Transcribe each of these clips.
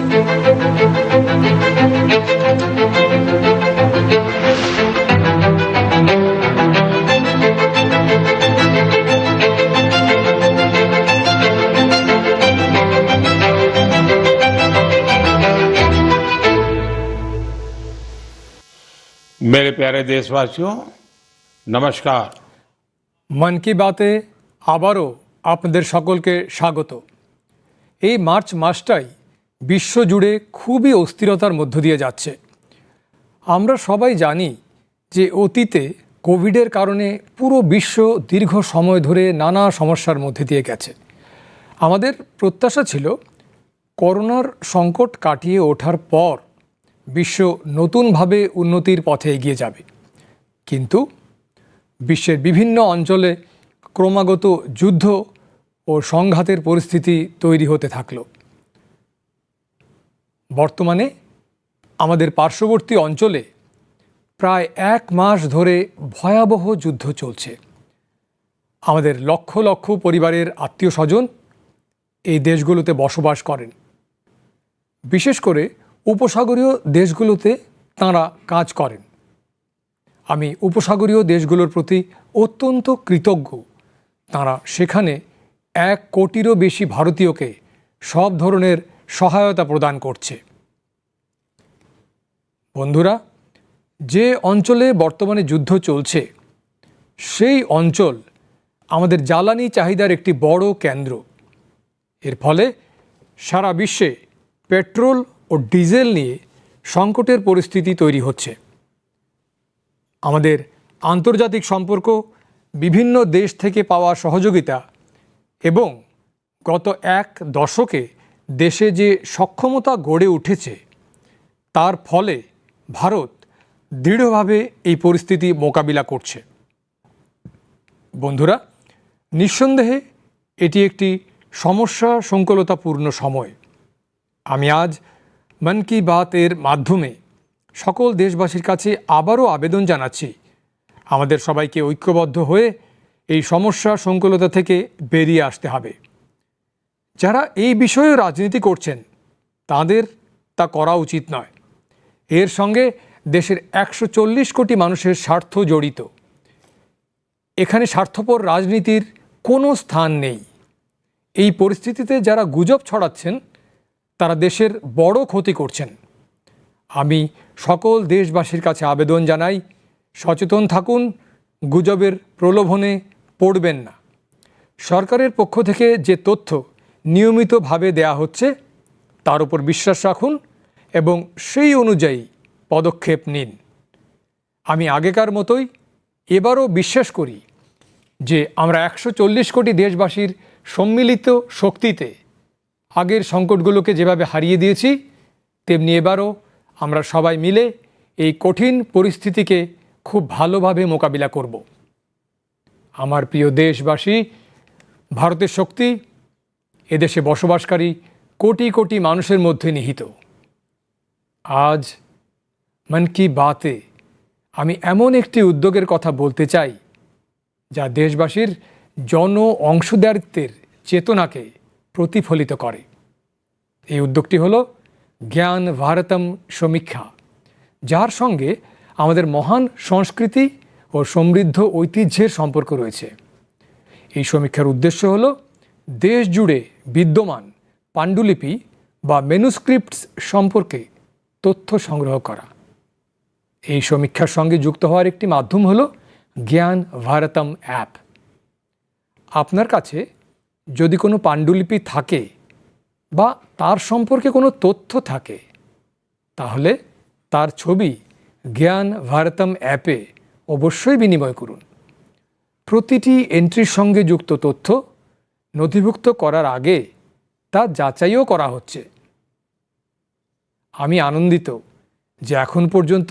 मेरे प्यारे देशवासियों नमस्कार। মন কি বাতে আবারও আপনাদের সকলকে স্বাগত। এই মার্চ মাসটাই বিশ্বজুড়ে খুবই অস্থিরতার মধ্য দিয়ে যাচ্ছে। আমরা সবাই জানি যে অতীতে কোভিডের কারণে পুরো বিশ্ব দীর্ঘ সময় ধরে নানা সমস্যার মধ্যে দিয়ে গেছে। আমাদের প্রত্যাশা ছিল করোনার সংকট কাটিয়ে ওঠার পর বিশ্ব নতুনভাবে উন্নতির পথে এগিয়ে যাবে, কিন্তু বিশ্বের বিভিন্ন অঞ্চলে ক্রমাগত যুদ্ধ ও সংঘাতের পরিস্থিতি তৈরি হতে থাকলো। বর্তমানে আমাদের পার্শ্ববর্তী অঞ্চলে প্রায় 1 মাস ধরে ভয়াবহ যুদ্ধ চলছে। আমাদের লক্ষ লক্ষ পরিবারের আত্মীয় স্বজন এই দেশগুলোতে বসবাস করেন। বিশেষ করে উপসাগরীয় দেশগুলোতে তাঁরা কাজ করেন। আমি উপসাগরীয় দেশগুলোর প্রতি অত্যন্ত কৃতজ্ঞ। তাঁরা সেখানে 1 কোটিরও বেশি ভারতীয়কে সব ধরনের সহায়তা প্রদান করছে। বন্ধুরা, যে অঞ্চলে বর্তমানে যুদ্ধ চলছে সেই অঞ্চল আমাদের জ্বালানি চাহিদার একটি বড় কেন্দ্র। এর ফলে সারা বিশ্বে পেট্রোল ও ডিজেল নিয়ে সংকটের পরিস্থিতি তৈরি হচ্ছে। আমাদের আন্তর্জাতিক সম্পর্ক, বিভিন্ন দেশ থেকে পাওয়া সহযোগিতা এবং গত 1 দশকে দেশে যে সক্ষমতা গড়ে উঠেছে তার ফলে ভারত দৃঢ়ভাবে এই পরিস্থিতি মোকাবিলা করছে। বন্ধুরা, নিঃসন্দেহে এটি একটি সমস্যা সংকুলতাপূর্ণ সময়। আমি আজ মন কি বাতের মাধ্যমে সকল দেশবাসীর কাছে আবারও আবেদন জানাচ্ছি, আমাদের সবাইকে ঐক্যবদ্ধ হয়ে এই সমস্যা সংকুলতা থেকে বেরিয়ে আসতে হবে। যারা এই বিষয়ে রাজনীতি করছেন তাদের তা করা উচিত নয়। এর সঙ্গে দেশের 140 কোটি মানুষের স্বার্থ জড়িত। এখানে স্বার্থপর রাজনীতির কোনো স্থান নেই। এই পরিস্থিতিতে যারা গুজব ছড়াচ্ছেন তারা দেশের বড় ক্ষতি করছেন। আমি সকল দেশবাসীর কাছে আবেদন জানাই, সচেতন থাকুন, গুজবের প্রলোভনে পড়বেন না। সরকারের পক্ষ থেকে যে তথ্য নিয়মিতভাবে দেয়া হচ্ছে তার উপর বিশ্বাস রাখুন এবং সেই অনুযায়ী পদক্ষেপ নিন। আমি আগেকার মতোই এবারও বিশ্বাস করি যে আমরা 140 কোটি দেশবাসীর সম্মিলিত শক্তিতে আগের সংকটগুলোকে যেভাবে হারিয়ে দিয়েছি তেমনি এবারও আমরা সবাই মিলে এই কঠিন পরিস্থিতিকে খুব ভালোভাবে মোকাবিলা করব। আমার প্রিয় দেশবাসী, ভারতের শক্তি এদেশে বসবাসকারী কোটি কোটি মানুষের মধ্যে নিহিত। আজ মন কি বাতে আমি এমন একটি উদ্যোগের কথা বলতে চাই যা দেশবাসীর জন অংশীদারিত্বের চেতনাকে প্রতিফলিত করে। এই উদ্যোগটি হলো জ্ঞান ভারতম সমীক্ষা, যার সঙ্গে আমাদের মহান সংস্কৃতি ও সমৃদ্ধ ঐতিহ্যের সম্পর্ক রয়েছে। এই সমীক্ষার উদ্দেশ্য হলো দেশ জুড়ে বিদ্যমান পাণ্ডুলিপি বা ম্যানুস্ক্রিপ্টস সম্পর্কে তথ্য সংগ্রহ করা। এই সমীক্ষার সঙ্গে যুক্ত হওয়ার একটি মাধ্যম হলো জ্ঞান ভারতম অ্যাপ। আপনার কাছে যদি কোনো পাণ্ডুলিপি থাকে বা তার সম্পর্কে কোনো তথ্য থাকে তাহলে তার ছবি জ্ঞান ভারতম অ্যাপে অবশ্যই বিনিময় করুন। প্রতিটি এন্ট্রির সঙ্গে যুক্ত তথ্য নথিভুক্ত করার আগে তা যাচাইও করা হচ্ছে। আমি আনন্দিত যে এখন পর্যন্ত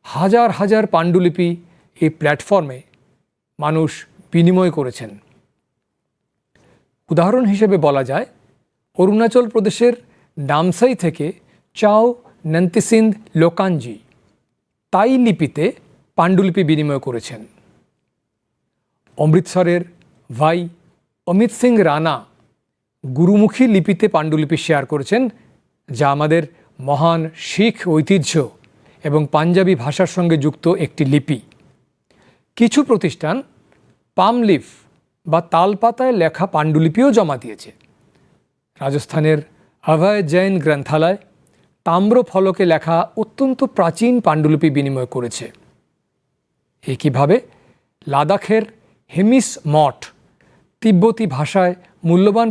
হাজার হাজার পাণ্ডুলিপি এই প্ল্যাটফর্মে মানুষ বিনিময় করেছেন। উদাহরণ হিসেবে বলা যায়, অরুণাচল প্রদেশের নামসাই থেকে চাও নন্তিসিন্দ লোকানজি তাই লিপিতে পাণ্ডুলিপি বিনিময় করেছেন। অমৃতসরের ভাই অমিত সিং রানা গুরুমুখী লিপিতে পাণ্ডুলিপি শেয়ার করেছেন যা আমাদের মহান শিখ ঐতিহ্য এবং পাঞ্জাবি ভাষার সঙ্গে যুক্ত একটি লিপি। কিছু প্রতিষ্ঠান পাম লিফ বা তালপাতায় লেখা পাণ্ডুলিপিও জমা দিয়েছে। রাজস্থানের অভয় জৈন গ্রন্থালয় তাম্র ফলকে লেখা অত্যন্ত প্রাচীন পাণ্ডুলিপি বিনিময় করেছে। একইভাবে লাদাখের হেমিস মঠ তিব্বতী ভাষায় মূল্যবান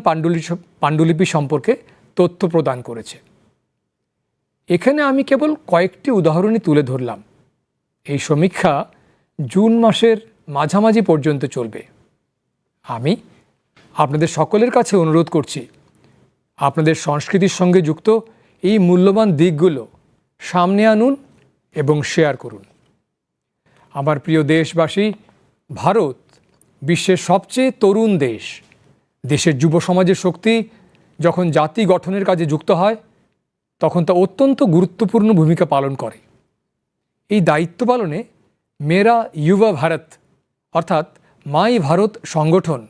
পাণ্ডুলিপি সম্পর্কে তথ্য প্রদান করেছে। এখানে আমি কেবল কয়েকটি উদাহরণই তুলে ধরলাম। এই সমীক্ষা জুন মাসের মাঝামাঝি পর্যন্ত চলবে। আমি আপনাদের সকলের কাছে অনুরোধ করছি, আপনাদের সংস্কৃতির সঙ্গে যুক্ত এই মূল্যবান দিকগুলো সামনে আনুন এবং শেয়ার করুন। আমার প্রিয় দেশবাসী, ভারত বিশ্বের সবচেয়ে তরুণ দেশ। দেশের যুব সমাজের শক্তি যখন জাতি গঠনের কাজে যুক্ত হয় তখন তা অত্যন্ত গুরুত্বপূর্ণ ভূমিকা পালন করে। এই দায়িত্ব পালনে মেরা যুবা ভারত অর্থাৎ মাই ভারত সংগঠন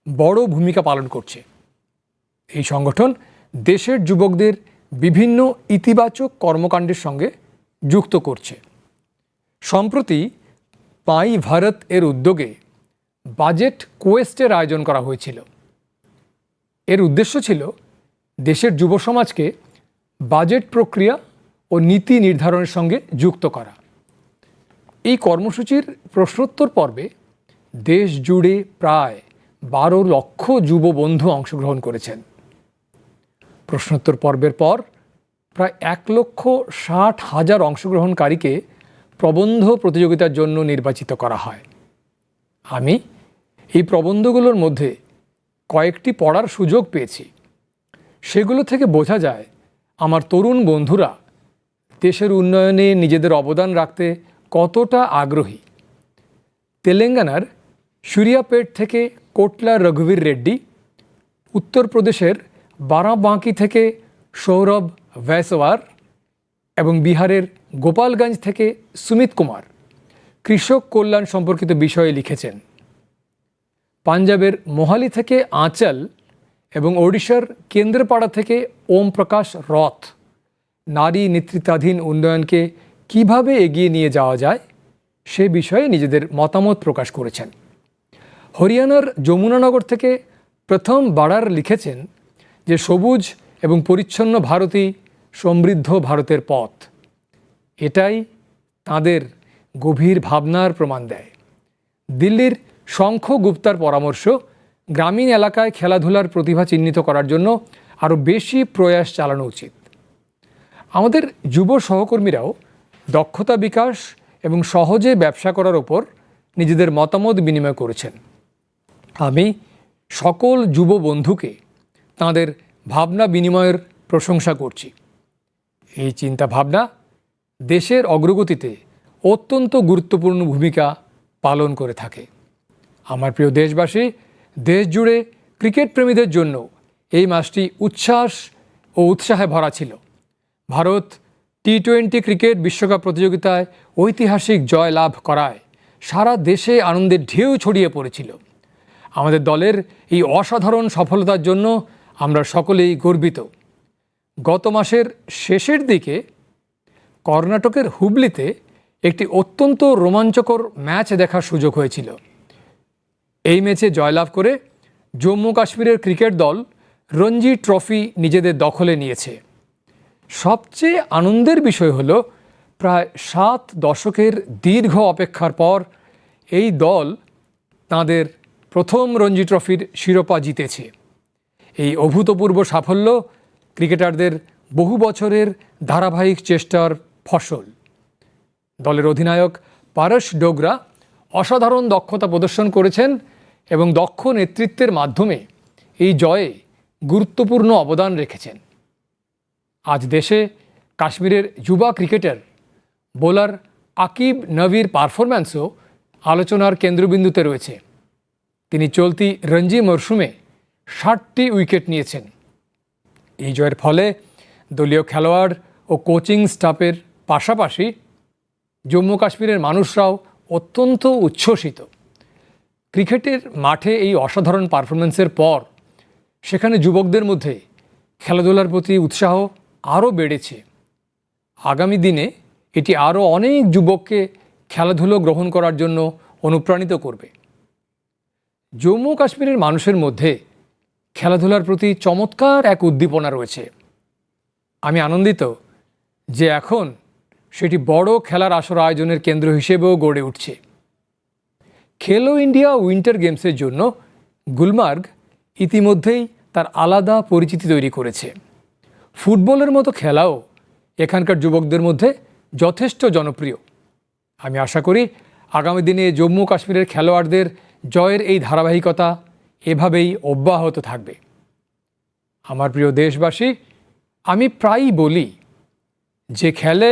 বড় ভূমিকা পালন করছে। এই সংগঠন দেশের যুবকদের বিভিন্ন ইতিবাচক কর্মকাণ্ডের সঙ্গে যুক্ত করছে। সম্প্রতি মাই ভারত এর উদ্যোগে বাজেট কোয়েস্টের আয়োজন করা হয়েছিল। এর উদ্দেশ্য ছিল দেশের যুব সমাজকে বাজেট প্রক্রিয়া ও নীতি নির্ধারণের সঙ্গে যুক্ত করা। এই কর্মসূচির প্রশ্নোত্তর পর্বে দেশ জুড়ে প্রায় 12 লক্ষ যুব বন্ধু অংশগ্রহণ করেছেন। প্রশ্নোত্তর পর্বের পর প্রায় 1,60,000 অংশগ্রহণকারীকে প্রবন্ধ প্রতিযোগিতার জন্য নির্বাচিত করা হয়। আমি এই প্রবন্ধগুলোর মধ্যে কয়েকটি পড়ার সুযোগ পেয়েছি। সেগুলো থেকে বোঝা যায় আমার তরুণ বন্ধুরা দেশের উন্নয়নে নিজেদের অবদান রাখতে কতটা আগ্রহী। তেলেঙ্গানার সুরিয়াপেট থেকে কোটলা রঘুবীর রেড্ডি, উত্তরপ্রদেশের বারাবাঁকি থেকে সৌরভ ভৈসওয়ার এবং বিহারের গোপালগঞ্জ থেকে সুমিত কুমার কৃষক কল্যাণ সম্পর্কিত বিষয়ে লিখেছেন। পাঞ্জাবের মোহালি থেকে আঁচল এবং ওড়িশার কেন্দ্রপাড়া থেকে ওম প্রকাশ রথ নারী নেতৃত্বাধীন উন্নয়নকে কিভাবে এগিয়ে নিয়ে যাওয়া যায় সে বিষয়ে নিজেদের মতামত প্রকাশ করেছেন। হরিয়ানার যমুনানগর থেকে প্রথম বাড়ার লিখেছেন যে সবুজ এবং পরিচ্ছন্ন ভারতই সমৃদ্ধ ভারতের পথ। এটাই তাদের গভীর ভাবনার প্রমাণ দেয়। দিল্লির শঙ্খ গুপ্তার পরামর্শ, গ্রামীণ এলাকায় খেলাধুলার প্রতিভা চিহ্নিত করার জন্য আরও বেশি প্রয়াস চালানো উচিত। আমাদের যুব সহকর্মীরাও দক্ষতা বিকাশ এবং সহজে ব্যবসা করার ওপর নিজেদের মতামত বিনিময় করেছেন। আমি সকল যুব বন্ধুকে তাঁদের ভাবনা বিনিময়ের প্রশংসা করছি। এই চিন্তা ভাবনা দেশের অগ্রগতিতে অত্যন্ত গুরুত্বপূর্ণ ভূমিকা পালন করে থাকে। আমার প্রিয় দেশবাসী, দেশ জুড়ে ক্রিকেট প্রেমীদের জন্য এই মাসটি উচ্ছ্বাস ও উৎসাহে ভরা ছিল। ভারত টি-20 ক্রিকেট বিশ্বকাপ প্রতিযোগিতায় ঐতিহাসিক জয় লাভ করায় সারা দেশে আনন্দের ঢেউ ছড়িয়ে পড়েছিল। আমাদের দলের এই অসাধারণ সফলতার জন্য আমরা সকলেই গর্বিত। গত মাসের শেষের দিকে কর্ণাটকের হুবলিতে একটি অত্যন্ত রোমাঞ্চকর ম্যাচ দেখার সুযোগ হয়েছিল। এই ম্যাচে জয়লাভ করে জম্মু কাশ্মীরের ক্রিকেট দল রঞ্জি ট্রফি নিজেদের দখলে নিয়েছে। সবচেয়ে আনন্দের বিষয় হলো প্রায় 7 দশকের দীর্ঘ অপেক্ষার পর এই দল তাদের প্রথম রঞ্জি ট্রফির শিরোপা জিতেছে। এই অভূতপূর্ব সাফল্য ক্রিকেটারদের বহু বছরের ধারাবাহিক চেষ্টার ফসল। দলের অধিনায়ক পারস ডোগরা অসাধারণ দক্ষতা প্রদর্শন করেছেন এবং দক্ষ নেতৃত্বের মাধ্যমে এই জয়ে গুরুত্বপূর্ণ অবদান রেখেছেন। আজ দেশে কাশ্মীরের যুবা ক্রিকেটার বোলার আকিব নবীর পারফরম্যান্সও আলোচনার কেন্দ্রবিন্দুতে রয়েছে। তিনি চলতি রঞ্জি মরশুমে 60টি উইকেট নিয়েছেন। এই জয়ের ফলে দলীয় খেলোয়াড় ও কোচিং স্টাফের পাশাপাশি জম্মু কাশ্মীরের মানুষরাও অত্যন্ত উচ্ছ্বসিত। ক্রিকেটের মাঠে এই অসাধারণ পারফরম্যান্সের পর সেখানে যুবকদের মধ্যে খেলাধুলার প্রতি উৎসাহ আরও বেড়েছে। আগামী দিনে এটি আরও অনেক যুবককে খেলাধুলো গ্রহণ করার জন্য অনুপ্রাণিত করবে। জম্মু কাশ্মীরের মানুষের মধ্যে খেলাধুলার প্রতি চমৎকার এক উদ্দীপনা রয়েছে। আমি আনন্দিত যে এখন সেটি বড় খেলার আসর আয়োজনের কেন্দ্র হিসেবেও গড়ে উঠছে। খেলো ইন্ডিয়া উইন্টার গেমসের জন্য গুলমার্গ ইতিমধ্যেই তার আলাদা পরিচিতি তৈরি করেছে। ফুটবলের মতো খেলাও এখানকার যুবকদের মধ্যে যথেষ্ট জনপ্রিয়। আমি আশা করি আগামী দিনে জম্মু কাশ্মীরের খেলোয়াড়দের জয়ের এই ধারাবাহিকতা এভাবেই অব্যাহত থাকবে। আমার প্রিয় দেশবাসী, আমি প্রায়ই বলি যে খেলে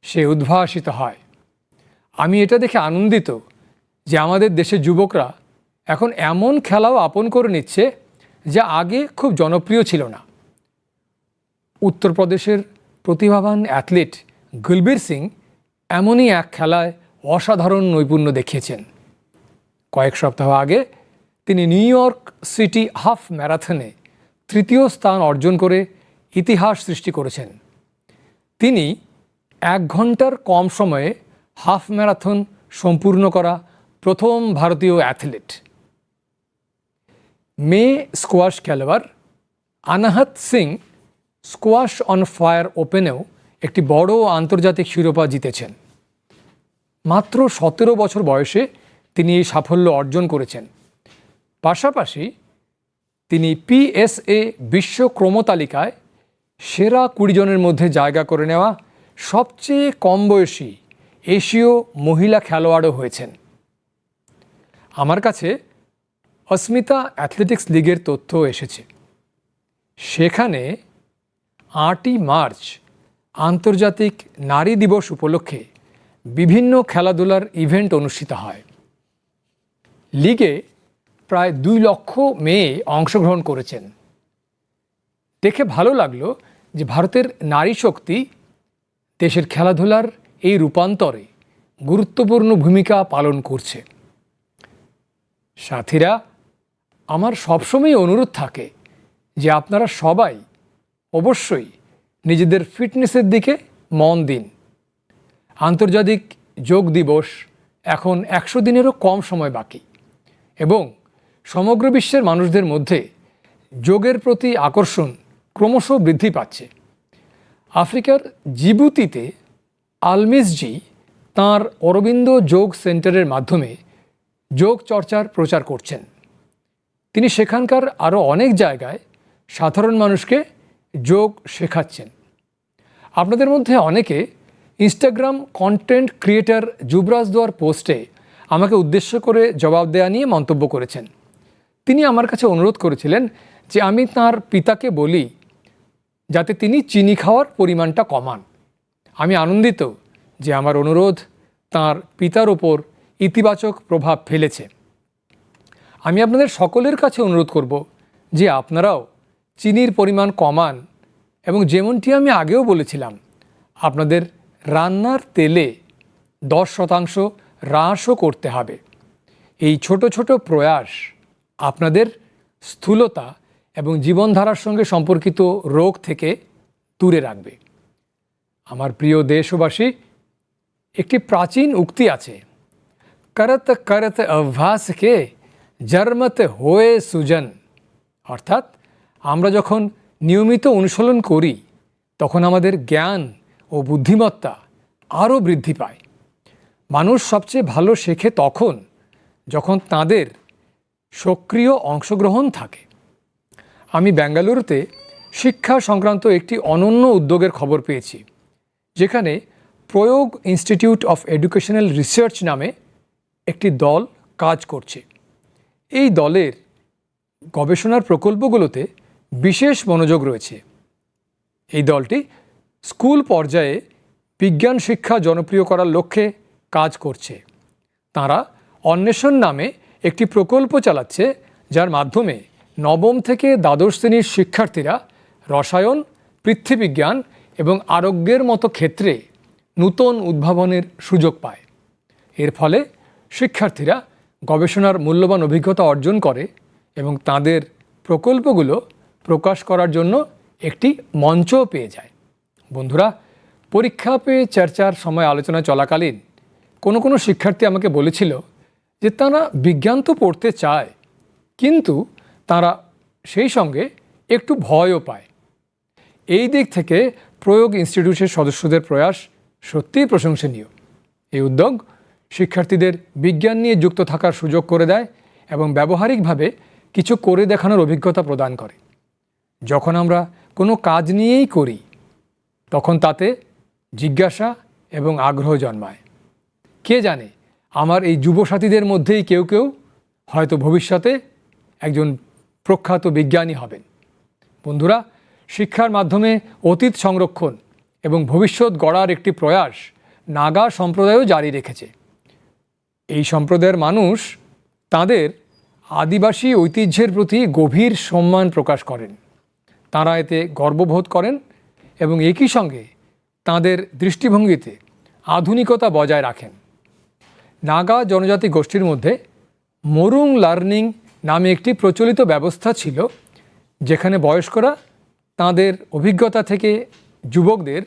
সে উদ্ভাসিত হয়। আমি এটা দেখে আনন্দিত যে আমাদের দেশের যুবকরা এখন এমন খেলাও আপন করে নিচ্ছে যা আগে খুব জনপ্রিয় ছিল না। উত্তরপ্রদেশের প্রতিভাবান অ্যাথলিট গুলবীর সিং এমনই এক খেলায় অসাধারণ নৈপুণ্য দেখিয়েছেন। কয়েক সপ্তাহ আগে তিনি নিউ ইয়র্ক সিটি হাফ ম্যারাথনে তৃতীয় স্থান অর্জন করে ইতিহাস সৃষ্টি করেছেন। তিনি 1 ঘন্টার কম সময়ে হাফ ম্যারাথন সম্পূর্ণ করা প্রথম ভারতীয় অ্যাথলিট। মেয়ে স্কোয়াশ খেলোয়াড় আনাহাত সিং স্কোয়াশ অন ফায়ার ওপেনেও একটি বড় আন্তর্জাতিক শিরোপা জিতেছেন। মাত্র 17 বছর বয়সে তিনি এই সাফল্য অর্জন করেছেন। পাশাপাশি তিনি পিএসএ বিশ্ব ক্রমতালিকায় সেরা 20 জনের মধ্যে জায়গা করে নেওয়া সবচেয়ে কম বয়সী এশীয় মহিলা খেলোয়াড়ও হয়েছেন। আমার কাছে অস্মিতা অ্যাথলেটিক্স লিগের তথ্য এসেছে। সেখানে 8ই মার্চ আন্তর্জাতিক নারী দিবস উপলক্ষে বিভিন্ন খেলাধুলার ইভেন্ট অনুষ্ঠিত হয়। লিগে প্রায় 2 লক্ষ মেয়ে অংশগ্রহণ করেছেন। দেখে ভালো লাগলো যে ভারতের নারী শক্তি দেশের খেলাধুলার এই রূপান্তরে গুরুত্বপূর্ণ ভূমিকা পালন করছে। সাথীরা, আমার সবসময় অনুরোধ থাকে যে আপনারা সবাই অবশ্যই নিজেদের ফিটনেসের দিকে মন দিন। আন্তর্জাতিক যোগ দিবস এখন 100 দিনেরও কম সময় বাকি এবং সমগ্র বিশ্বের মানুষদের মধ্যে যোগের প্রতি আকর্ষণ ক্রমশ বৃদ্ধি পাচ্ছে। আফ্রিকার জিবুতিতে আলমিসজি তাঁর অরবিন্দ যোগ সেন্টারের মাধ্যমে যোগ চর্চার প্রচার করছেন। তিনি সেখানকার আরও অনেক জায়গায় সাধারণ মানুষকে যোগ শেখাচ্ছেন। আপনাদের মধ্যে অনেকে ইনস্টাগ্রাম কন্টেন্ট ক্রিয়েটর যুবরাজ দোয়ার পোস্টে আমাকে উদ্দেশ্য করে জবাব দেওয়া নিয়ে মন্তব্য করেছেন। তিনি আমার কাছে অনুরোধ করেছিলেন যে আমি তাঁর পিতাকে বলি যাতে তিনি চিনি খাওয়ার পরিমাণটা কমান। আমি আনন্দিত যে আমার অনুরোধ তাঁর পিতার ওপর ইতিবাচক প্রভাব ফেলেছে। আমি আপনাদের সকলের কাছে অনুরোধ করব যে আপনারাও চিনির পরিমাণ কমান এবং যেমনটি আমি আগেও বলেছিলাম আপনাদের রান্নার তেলে 10% হ্রাসও করতে হবে। এই ছোট ছোট প্রয়াস আপনাদের স্থূলতা এবং জীবনধারার সঙ্গে সম্পর্কিত রোগ থেকে দূরে রাখবে। আমার প্রিয় দেশবাসী, একটি প্রাচীন উক্তি আছে, করত করত অভ্যাস কে জর্মত হয়ে সুজন। অর্থাৎ আমরা যখন নিয়মিত অনুশীলন করি তখন আমাদের জ্ঞান ও বুদ্ধিমত্তা আরও বৃদ্ধি পায়। মানুষ সবচেয়ে ভালো শেখে তখন যখন তাদের সক্রিয় অংশগ্রহণ থাকে। আমি বেঙ্গালুরুতে শিক্ষা সংক্রান্ত একটি অনন্য উদ্যোগের খবর পেয়েছি, যেখানে প্রয়োগ ইনস্টিটিউট অফ এডুকেশনাল রিসার্চ নামে একটি দল কাজ করছে। এই দলের গবেষণার প্রকল্পগুলোতে বিশেষ মনোযোগ রয়েছে। এই দলটি স্কুল পর্যায়ে বিজ্ঞান শিক্ষা জনপ্রিয় করার লক্ষ্যে কাজ করছে। তারা অন্বেষণ নামে একটি প্রকল্প চালাচ্ছে, যার মাধ্যমে নবম থেকে দ্বাদশ শ্রেণীর শিক্ষার্থীরা রসায়ন, পৃথ্বীবিজ্ঞান এবং আরোগ্যের মতো ক্ষেত্রে নূতন উদ্ভাবনের সুযোগ পায়। এর ফলে শিক্ষার্থীরা গবেষণার মূল্যবান অভিজ্ঞতা অর্জন করে এবং তাদের প্রকল্পগুলো প্রকাশ করার জন্য একটি মঞ্চও পেয়ে যায়। বন্ধুরা, পরীক্ষা পে চর্চার সময় আলোচনা চলাকালীন কোনো শিক্ষার্থী আমাকে বলেছিল যে তারা বিজ্ঞান তো পড়তে চায়, কিন্তু তারা সেই সঙ্গে একটু ভয়ও পায়। এই দিক থেকে প্রয়োগ ইনস্টিটিউটের সদস্যদের প্রয়াস সত্যিই প্রশংসনীয়। এই উদ্যোগ শিক্ষার্থীদের বিজ্ঞান নিয়ে যুক্ত থাকার সুযোগ করে দেয় এবং ব্যবহারিকভাবে কিছু করে দেখানোর অভিজ্ঞতা প্রদান করে। যখন আমরা কোনো কাজ নিয়েই করি, তখন তাতে জিজ্ঞাসা এবং আগ্রহ জন্মায়। কে জানে, আমার এই যুব সাথীদের মধ্যেই কেউ কেউ হয়তো ভবিষ্যতে একজন প্রখ্যাত বিজ্ঞানী হবেন। বন্ধুরা, শিক্ষার মাধ্যমে অতীত সংরক্ষণ এবং ভবিষ্যৎ গড়ার একটি প্রয়াস নাগা সম্প্রদায়ও জারি রেখেছে। এই সম্প্রদায়ের মানুষ তাদের আদিবাসী ঐতিহ্যের প্রতি গভীর সম্মান প্রকাশ করেন। তারা এতে গর্ববোধ করেন এবং একই সঙ্গে তাদের দৃষ্টিভঙ্গিতে আধুনিকতা বজায় রাখেন। নাগা জনজাতি গোষ্ঠীর মধ্যে মোরুং লার্নিং নামে একটি প্রচলিত ব্যবস্থা ছিল, যেখানে বয়স্করা তাদের অভিজ্ঞতা থেকে যুবকদের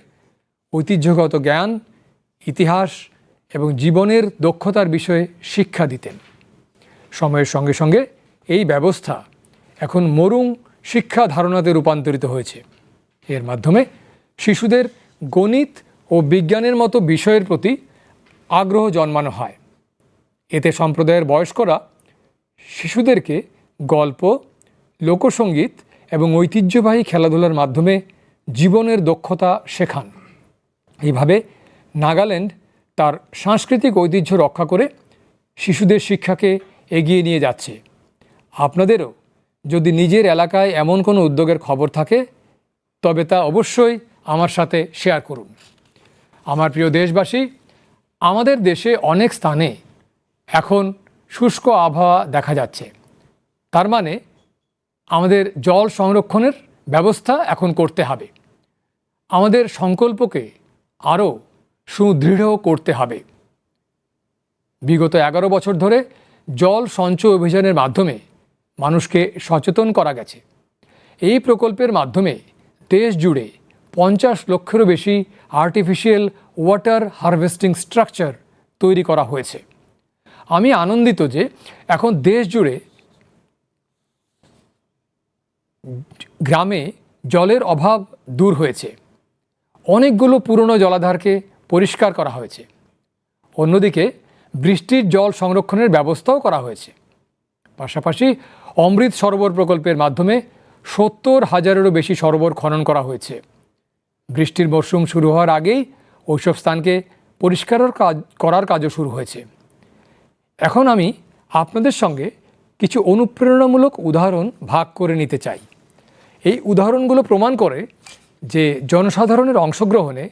ঐতিহ্যগত জ্ঞান, ইতিহাস এবং জীবনের দক্ষতার বিষয়ে শিক্ষা দিতেন। সময়ের সঙ্গে সঙ্গে এই ব্যবস্থা এখন মোরুং শিক্ষা ধারণাতে রূপান্তরিত হয়েছে। এর মাধ্যমে শিশুদের গণিত ও বিজ্ঞানের মতো বিষয়ের প্রতি আগ্রহ জন্মানো হয়। এতে সম্প্রদায়ের বয়স্করা শিশুদেরকে গল্প, লোকসঙ্গীত এবং ঐতিহ্যবাহী খেলাধুলার মাধ্যমে জীবনের দক্ষতা শেখান। এইভাবে নাগাল্যান্ড তার সাংস্কৃতিক ঐতিহ্য রক্ষা করে শিশুদের শিক্ষাকে এগিয়ে নিয়ে যাচ্ছে। আপনাদেরও যদি নিজের এলাকায় এমন কোনো উদ্যোগের খবর থাকে, তবে তা অবশ্যই আমার সাথে শেয়ার করুন। আমার প্রিয় দেশবাসী, আমাদের দেশে অনেক স্থানে এখন শুষ্ক আবহাওয়া দেখা যাচ্ছে। তার মানে আমাদের জল সংরক্ষণের ব্যবস্থা এখন করতে হবে। আমাদের সংকল্পকে আরও সুদৃঢ় করতে হবে। বিগত 11 বছর ধরে জল সঞ্চয় অভিযানের মাধ্যমে মানুষকে সচেতন করা গেছে। এই প্রকল্পের মাধ্যমে দেশ জুড়ে 50 লক্ষেরও বেশি আর্টিফিশিয়াল ওয়াটার হারভেস্টিং স্ট্রাকচার তৈরি করা হয়েছে। আমি আনন্দিত যে এখন দেশ জুড়ে গ্রামে জলের অভাব দূর হয়েছে। অনেকগুলো পুরনো জলাধারকে পরিষ্কার করা হয়েছে। অন্যদিকে বৃষ্টির জল সংরক্ষণের ব্যবস্থাও করা হয়েছে। পাশাপাশি অমৃত সরোবর প্রকল্পের মাধ্যমে 70,000-এরও বেশি সরোবর খনন করা হয়েছে। বৃষ্টির মরশুম শুরু হওয়ার আগেই ওইসব স্থানকে পরিষ্কার করার কাজও শুরু হয়েছে। এখন আমি আপনাদের সঙ্গে কিছু অনুপ্রেরণামূলক উদাহরণ ভাগ করে নিতে চাই। এই উদাহরণগুলো প্রমাণ করে যে জনসাধারণের অংশগ্রহণে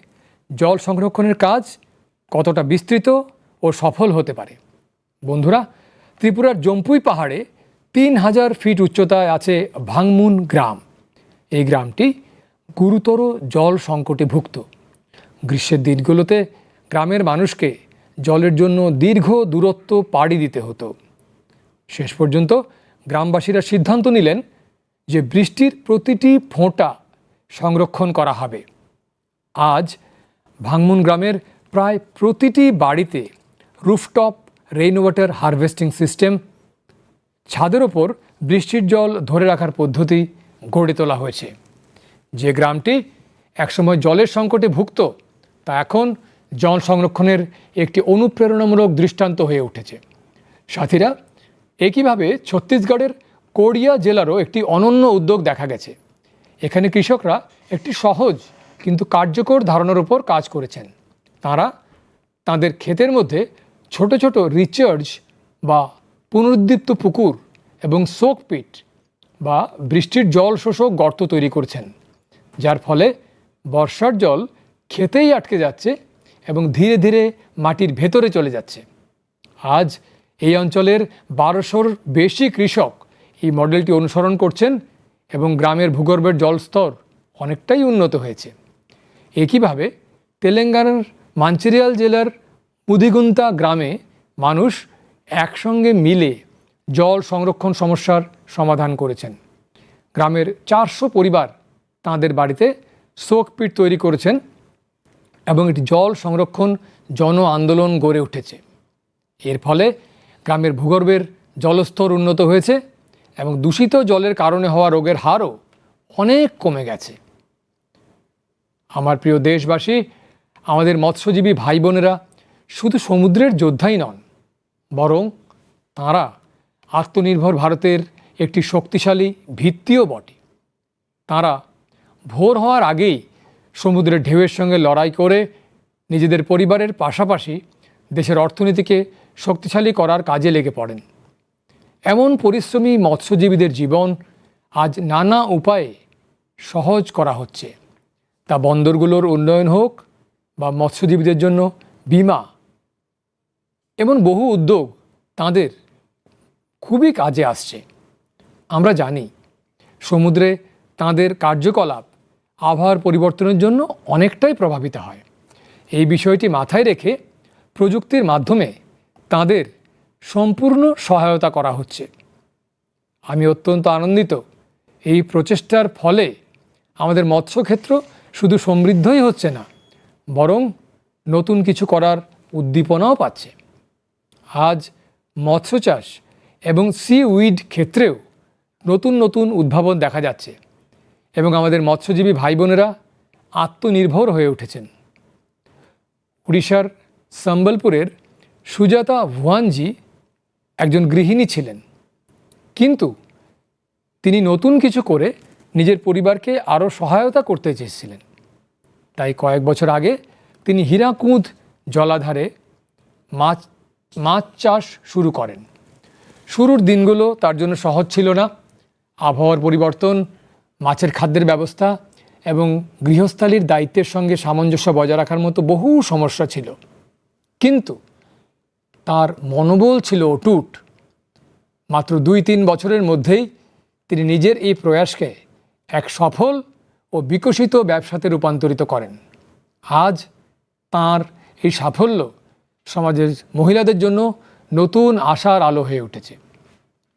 জল সংরক্ষণের কাজ কতটা বিস্তৃত ও সফল হতে পারে। বন্ধুরা, ত্রিপুরার জম্পুই পাহাড়ে 3000 ফিট উচ্চতায় আছে ভাংমুন গ্রাম। এই গ্রামটি গুরুতর জল সংকটে ভুগত। গ্রীষ্মের দিনগুলোতে গ্রামের মানুষকে জলের জন্য দীর্ঘ দূরত্ব পাড়ি দিতে হতো। শেষ পর্যন্ত গ্রামবাসীরা সিদ্ধান্ত নিলেন যে বৃষ্টির প্রতিটি ফোঁটা সংরক্ষণ করা হবে। আজ ভাংমুন গ্রামের প্রায় প্রতিটি বাড়িতে rooftop rain water harvesting system, ছাদের ওপর বৃষ্টির জল ধরে রাখার পদ্ধতি গড়ে তোলা হয়েছে। যে গ্রামটি একসময় জলের সংকটে ভুগত, তা এখন জল সংরক্ষণের একটি অনুপ্রেরণামূলক দৃষ্টান্ত হয়ে উঠেছে। সাথীরা, একইভাবে ছত্তিশগড়ের কোরিয়া জেলারও একটি অনন্য উদ্যোগ দেখা গেছে। এখানে কৃষকরা একটি সহজ কিন্তু কার্যকর ধারণার উপর কাজ করেছেন। তারা তাদের ক্ষেতের মধ্যে ছোট ছোট রিচার্জ বা পুনরুদ্দীপ্ত পুকুর এবং সোক পিট বা বৃষ্টির জল শোষক গর্ত তৈরি করছেন, যার ফলে বর্ষার জল ক্ষেতেই আটকে যাচ্ছে এবং ধীরে ধীরে মাটির ভেতরে চলে যাচ্ছে। আজ এই অঞ্চলের 1200-র বেশি কৃষক এই মডেলটি অনুসরণ করছেন এবং গ্রামের ভূগর্ভের জলস্তর অনেকটাই উন্নত হয়েছে। একইভাবে তেলেঙ্গানার মাঞ্চিরিয়াল জেলার মুদিগুন্তা গ্রামে মানুষ একসঙ্গে মিলে জল সংরক্ষণ সমস্যার সমাধান করেছেন। গ্রামের 400 পরিবার তাঁদের বাড়িতে শোকপীঠ তৈরি করেছেন এবং একটি জল সংরক্ষণ জন আন্দোলন গড়ে উঠেছে। এর ফলে গ্রামের ভূগর্ভের জলস্তর উন্নত হয়েছে এবং দূষিত জলের কারণে হওয়া রোগের হারও অনেক কমে গেছে। আমার প্রিয় দেশবাসী, আমাদের মৎস্যজীবী ভাই বোনেরা শুধু সমুদ্রের যোদ্ধাই নন, বরং তাঁরা আত্মনির্ভর ভারতের একটি শক্তিশালী ভিত্তিও বটে। তাঁরা ভোর হওয়ার আগেই সমুদ্রের ঢেউয়ের সঙ্গে লড়াই করে নিজেদের পরিবারের পাশাপাশি দেশের অর্থনীতিকে শক্তিশালী করার কাজে লেগে পড়েন। এমন পরিশ্রমী মৎস্যজীবীদের জীবন আজ নানা উপায়ে সহজ করা হচ্ছে, তা বন্দরগুলোর উন্নয়ন হোক বা মৎস্যজীবীদের জন্য বীমা। এমন বহু উদ্যোগ তাঁদের খুবই কাজে আসছে। আমরা জানি সমুদ্রে তাঁদের কার্যকলাপ আবহাওয়ার পরিবর্তনের জন্য অনেকটাই প্রভাবিত হয়। এই বিষয়টি মাথায় রেখে প্রযুক্তির মাধ্যমে তাঁদের সম্পূর্ণ সহায়তা করা হচ্ছে। আমি অত্যন্ত আনন্দিত। এই প্রচেষ্টার ফলে আমাদের মৎস্যক্ষেত্র শুধু সমৃদ্ধই হচ্ছে না, বরং নতুন কিছু করার উদ্দীপনাও পাচ্ছে। আজ মৎস্য চাষ এবং সি উইড ক্ষেত্রেও নতুন নতুন উদ্ভাবন দেখা যাচ্ছে এবং আমাদের মৎস্যজীবী ভাই বোনেরা আত্মনির্ভর হয়ে উঠেছেন। উড়িষ্যার সম্বলপুরের সুজাতা ভুয়ানজি একজন গৃহিণী ছিলেন, কিন্তু তিনি নতুন কিছু করে নিজের পরিবারকে আরও সহায়তা করতে চেয়েছিলেন। তাই কয়েক বছর আগে তিনি হীরাকুঁদ জলাধারে মাছ চাষ শুরু করেন। শুরুর দিনগুলো তার জন্য সহজ ছিল না। আবহাওয়ার পরিবর্তন, মাছের খাদ্যের ব্যবস্থা এবং গৃহস্থালির দায়িত্বের সঙ্গে সামঞ্জস্য বজায় রাখার মতো বহু সমস্যা ছিল, কিন্তু তার মনোবল ছিল অটুট। মাত্র 2-3 বছরের মধ্যেই তিনি নিজের এই প্রয়াসকে এক সফল ও বিকশিত ব্যবসাতে রূপান্তরিত করেন। আজ তাঁর এই সাফল্য সমাজের মহিলাদের জন্য নতুন আশার আলো হয়ে উঠেছে।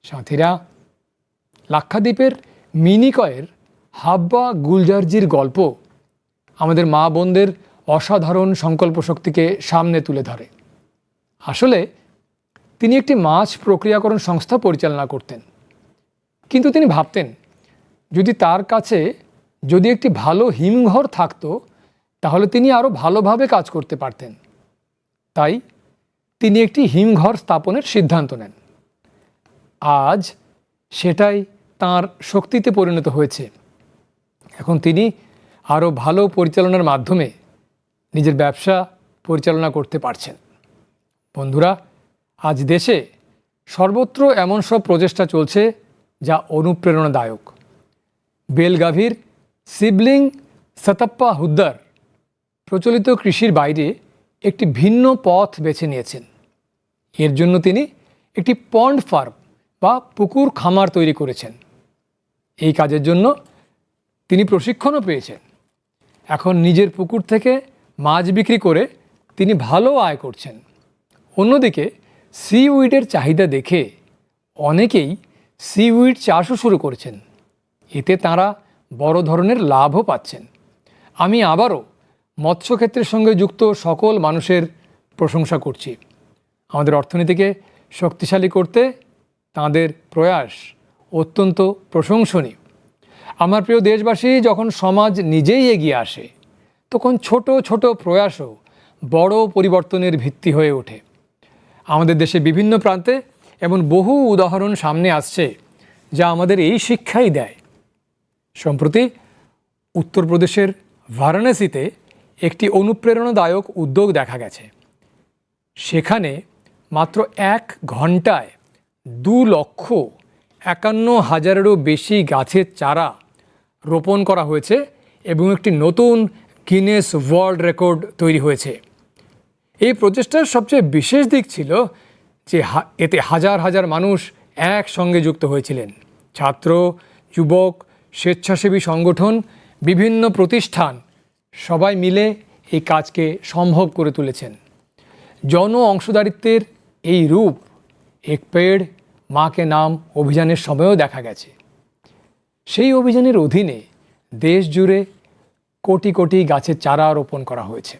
সাথীরা, লাক্ষাদ্বীপের মিনিকয়ের হাব্বা গুলজারজির গল্প আমাদের মা বোনদের অসাধারণ সংকল্প শক্তিকে সামনে তুলে ধরে। আসলে তিনি একটি মাছ প্রক্রিয়াকরণ সংস্থা পরিচালনা করতেন, কিন্তু তিনি ভাবতেন যদি তার কাছে একটি ভালো হিমঘর থাকতো তাহলে তিনি আরও ভালোভাবে কাজ করতে পারতেন। তাই তিনি একটি হিমঘর স্থাপনের সিদ্ধান্ত নেন। আজ সেটাই তার শক্তিতে পরিণত হয়েছে। এখন তিনি আরও ভালো পরিচালনার মাধ্যমে নিজের ব্যবসা পরিচালনা করতে পারছেন। বন্ধুরা, আজ দেশে সর্বত্র এমন সব প্রচেষ্টা চলছে যা অনুপ্রেরণাদায়ক। বেলগাভির শিবলিং সতাপ্পা হুদ্দার প্রচলিত কৃষির বাইরে একটি ভিন্ন পথ বেছে নিয়েছেন। এর জন্য তিনি একটি পন্ড ফার্ম বা পুকুর খামার তৈরি করেছেন। এই কাজের জন্য তিনি প্রশিক্ষণও পেয়েছেন। এখন নিজের পুকুর থেকে মাছ বিক্রি করে তিনি ভালো আয় করছেন। অন্যদিকে সি উইডের চাহিদা দেখে অনেকেই সি উইড চাষও শুরু করেছেন। এতে তাঁরা বড় ধরনের লাভও পাচ্ছেন। আমি আবারও মৎস্যক্ষেত্রের সঙ্গে যুক্ত সকল মানুষের প্রশংসা করছি। আমাদের অর্থনীতিকে শক্তিশালী করতে তাঁদের প্রয়াস অত্যন্ত প্রশংসনীয়। আমার প্রিয় দেশবাসী, যখন সমাজ নিজেই এগিয়ে আসে তখন ছোট ছোট প্রয়াসও বড় পরিবর্তনের ভিত্তি হয়ে ওঠে। আমাদের দেশে বিভিন্ন প্রান্তে এমন বহু উদাহরণ সামনে আসছে যা আমাদের এই শিক্ষাই দেয়। সম্প্রতি উত্তরপ্রদেশের বারাণসীতে একটি অনুপ্রেরণাদায়ক উদ্যোগ দেখা গেছে। সেখানে মাত্র 1 ঘন্টায় 2,51,000-এরও বেশি গাছের চারা রোপণ করা হয়েছে এবং একটি নতুন গিনেস ওয়ার্ল্ড রেকর্ড তৈরি হয়েছে। এই প্রচেষ্টার সবচেয়ে বিশেষ দিক ছিল যে এতে হাজার হাজার মানুষ একসঙ্গে যুক্ত হয়েছিলেন। ছাত্র, যুবক, স্বেচ্ছাসেবী সংগঠন, বিভিন্ন প্রতিষ্ঠান সবাই মিলে এই কাজকে সম্ভব করে তুলেছেন। জন অংশদারিত্বের এই রূপ এক পেড় মা কে নাম অভিযানের সময়ও দেখা গেছে। সেই অভিযানের অধীনে দেশ জুড়ে কোটি কোটি গাছের চারা রোপণ করা হয়েছে।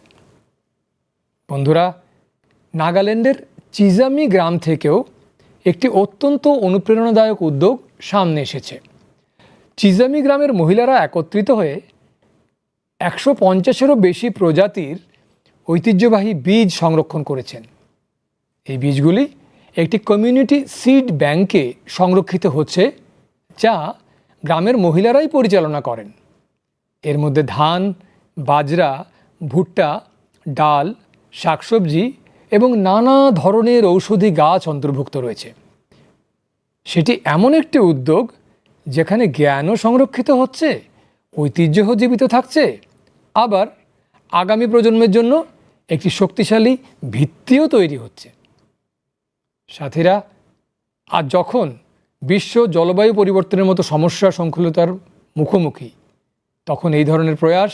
বন্ধুরা, নাগাল্যান্ডের চিজামি গ্রাম থেকেও একটি অত্যন্ত অনুপ্রেরণাদায়ক উদ্যোগ সামনে এসেছে। চিজামি গ্রামের মহিলারা একত্রিত হয়ে 150-এরও বেশি প্রজাতির ঐতিহ্যবাহী বীজ সংরক্ষণ করেছেন। এই বীজগুলি একটি কমিউনিটি সিড ব্যাংকে সংরক্ষিত হচ্ছে, যা গ্রামের মহিলারাই পরিচালনা করেন। এর মধ্যে ধান, বাজরা, ভুট্টা, ডাল, শাকসবজি এবং নানা ধরনের ঔষধি গাছ অন্তর্ভুক্ত রয়েছে। সেটি এমন একটি উদ্যোগ যেখানে জ্ঞানও সংরক্ষিত হচ্ছে, ঐতিহ্যও জীবিত থাকছে, আবার আগামী প্রজন্মের জন্য একটি শক্তিশালী ভিত্তিও তৈরি হচ্ছে। সাথীরা, আজ যখন বিশ্ব জলবায়ু পরিবর্তনের মতো সমস্যা সংকুলতার মুখোমুখি, তখন এই ধরনের প্রয়াস